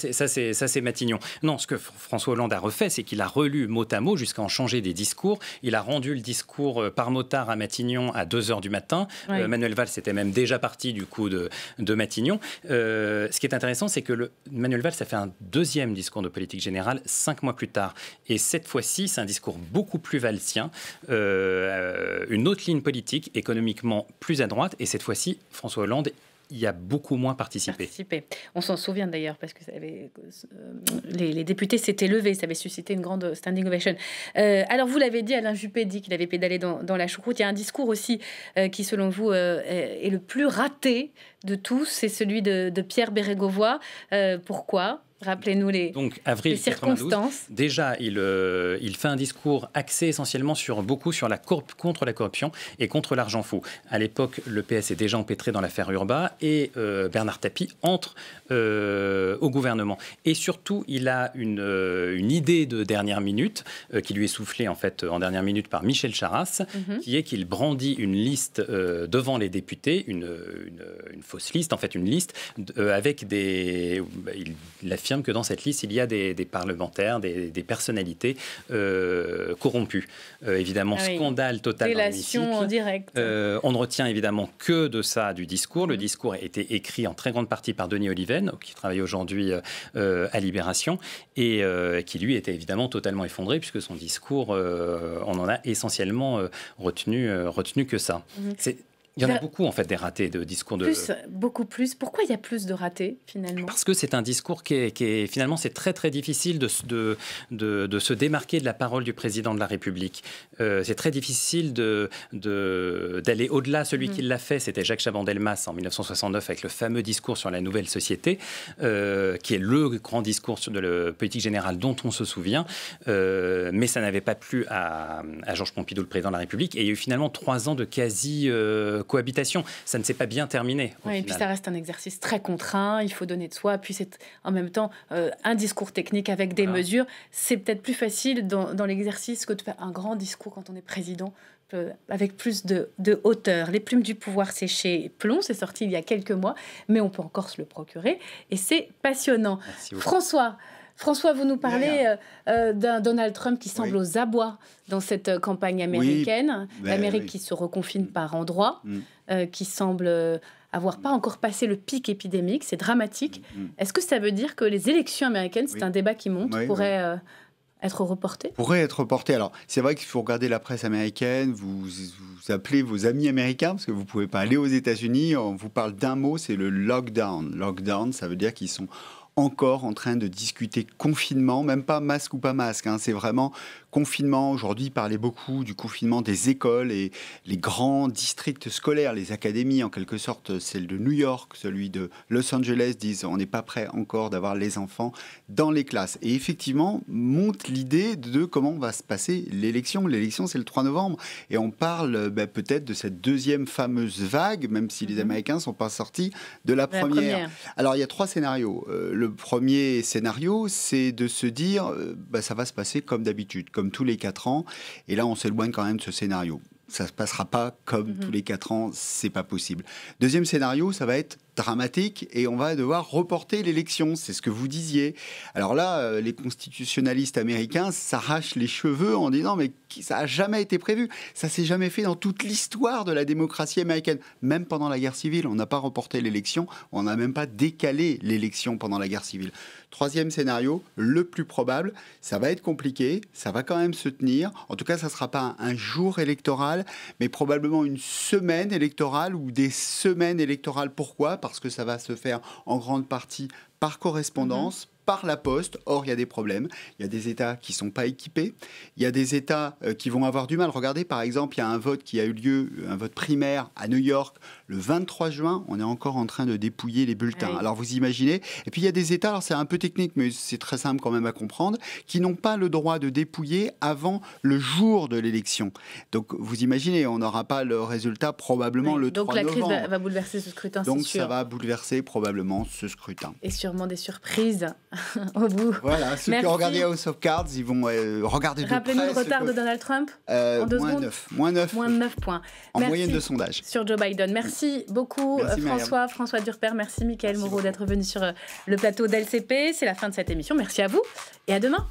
c'est Matignon. Non, ce que François Hollande a refait, c'est qu'il a relu mot à mot jusqu'à en changer des discours. Il a rendu le discours par motard à Matignon à 2h du matin. Oui. Manuel Valls était même déjà parti du coup de Matignon. Ce qui est intéressant, c'est que Manuel Valls a fait un deuxième discours de politique générale 5 mois plus tard. Et cette fois-ci, c'est un discours beaucoup plus valsien, une autre ligne politique, économiquement plus à droite. Et cette fois-ci, François Hollande y a beaucoup moins participé. On s'en souvient d'ailleurs parce que les députés s'étaient levés, ça avait suscité une grande standing ovation. Alors vous l'avez dit, Alain Juppé dit qu'il avait pédalé dans la choucroute. Il y a un discours aussi qui, selon vous, est le plus raté de tous, c'est celui de Pierre Bérégovoy. Pourquoi ? Rappelez-nous les circonstances. Déjà, il fait un discours axé essentiellement contre la corruption et contre l'argent fou. À l'époque, le PS est déjà empêtré dans l'affaire Urbain et Bernard Tapie entre au gouvernement. Et surtout, il a une idée de dernière minute qui lui est soufflée en fait en dernière minute par Michel Charasse, qui est qu'il brandit une liste devant les députés, une fausse liste, en fait une liste avec des... Il affirme que dans cette liste, il y a des parlementaires, des personnalités corrompues. Évidemment, scandale total. Délation en direct. On ne retient évidemment que de ça du discours. Le discours a été écrit en très grande partie par Denis Oliven, qui travaille aujourd'hui à Libération, et qui lui était évidemment totalement effondré, puisque son discours, on en a essentiellement retenu que ça. Il y en a beaucoup, en fait, des ratés de discours de... Beaucoup plus. Pourquoi il y a plus de ratés, finalement ? Parce que c'est un discours qui est finalement, c'est très, très difficile de se démarquer de la parole du président de la République. C'est très difficile d'aller au-delà. Celui qui l'a fait, c'était Jacques Chaban-Delmas en 1969 avec le fameux discours sur la nouvelle société, qui est le grand discours de la politique générale dont on se souvient. Mais ça n'avait pas plu à Georges Pompidou, le président de la République. Et il y a eu finalement 3 ans de quasi... cohabitation, ça ne s'est pas bien terminé. Et puis ça reste un exercice très contraint, il faut donner de soi, puis c'est en même temps un discours technique avec des mesures. C'est peut-être plus facile dans l'exercice que de faire un grand discours quand on est président, avec plus de hauteur. Les plumes du pouvoir séchées plomb, c'est sorti il y a quelques mois, mais on peut encore se le procurer, et c'est passionnant. François, vous nous parlez d'un Donald Trump qui semble aux abois dans cette campagne américaine. L'Amérique qui se reconfine par endroits, qui semble avoir pas encore passé le pic épidémique. C'est dramatique. Est-ce que ça veut dire que les élections américaines, c'est un débat qui monte, pourraient être reporté ? Pourrait être reporté. Alors, c'est vrai qu'il faut regarder la presse américaine, vous appelez vos amis américains, parce que vous ne pouvez pas aller aux États-Unis. On vous parle d'un mot, c'est le lockdown. Lockdown, ça veut dire qu'ils sont encore en train de discuter confinement, même pas masque ou pas masque, c'est vraiment confinement. Aujourd'hui, il parlait beaucoup du confinement des écoles et les grands districts scolaires, les académies, en quelque sorte, celle de New York, celui de Los Angeles, disent on n'est pas prêt encore d'avoir les enfants dans les classes. Et effectivement, monte l'idée de comment va se passer l'élection. L'élection, c'est le 3 novembre. Et on parle peut-être de cette deuxième fameuse vague, même si les Américains ne sont pas sortis de la première. Alors, il y a 3 scénarios. Le premier scénario, c'est de se dire ça va se passer comme d'habitude, comme comme tous les 4 ans. Et là, on s'éloigne quand même de ce scénario. Ça ne se passera pas comme tous les 4 ans, c'est pas possible. Deuxième scénario, ça va être dramatique et on va devoir reporter l'élection, c'est ce que vous disiez. Alors là, les constitutionnalistes américains s'arrachent les cheveux en disant mais ça n'a jamais été prévu, ça s'est jamais fait dans toute l'histoire de la démocratie américaine. Même pendant la guerre civile, on n'a pas reporté l'élection, on n'a même pas décalé l'élection pendant la guerre civile. Troisième scénario, le plus probable, ça va être compliqué, ça va quand même se tenir. En tout cas, ça ne sera pas un jour électoral, mais probablement une semaine électorale ou des semaines électorales. Pourquoi ? Parce que ça va se faire en grande partie par correspondance, par la poste. Or, il y a des problèmes. Il y a des États qui ne sont pas équipés. Il y a des États qui vont avoir du mal. Regardez, par exemple, il y a un vote qui a eu lieu, un vote primaire à New York, le 23 juin. On est encore en train de dépouiller les bulletins. Oui. Alors, vous imaginez. Et puis, il y a des États, alors c'est un peu technique, mais c'est très simple quand même à comprendre, qui n'ont pas le droit de dépouiller avant le jour de l'élection. Donc, vous imaginez, on n'aura pas le résultat probablement le 3 novembre. Donc, la crise va bouleverser ce scrutin, c'est sûr. Donc, ça va bouleverser probablement ce scrutin. Et sûrement des surprises au bout. Voilà, ceux qui ont regardé House of Cards, ils vont regarder de près. Rappelez-nous le retard de Donald Trump en 2 secondes. Moins 9 points. En moyenne de sondage. Sur Joe Biden. Merci beaucoup François Durper. Merci Mickaël Moreau d'être venu sur le plateau d'LCP. C'est la fin de cette émission. Merci à vous et à demain.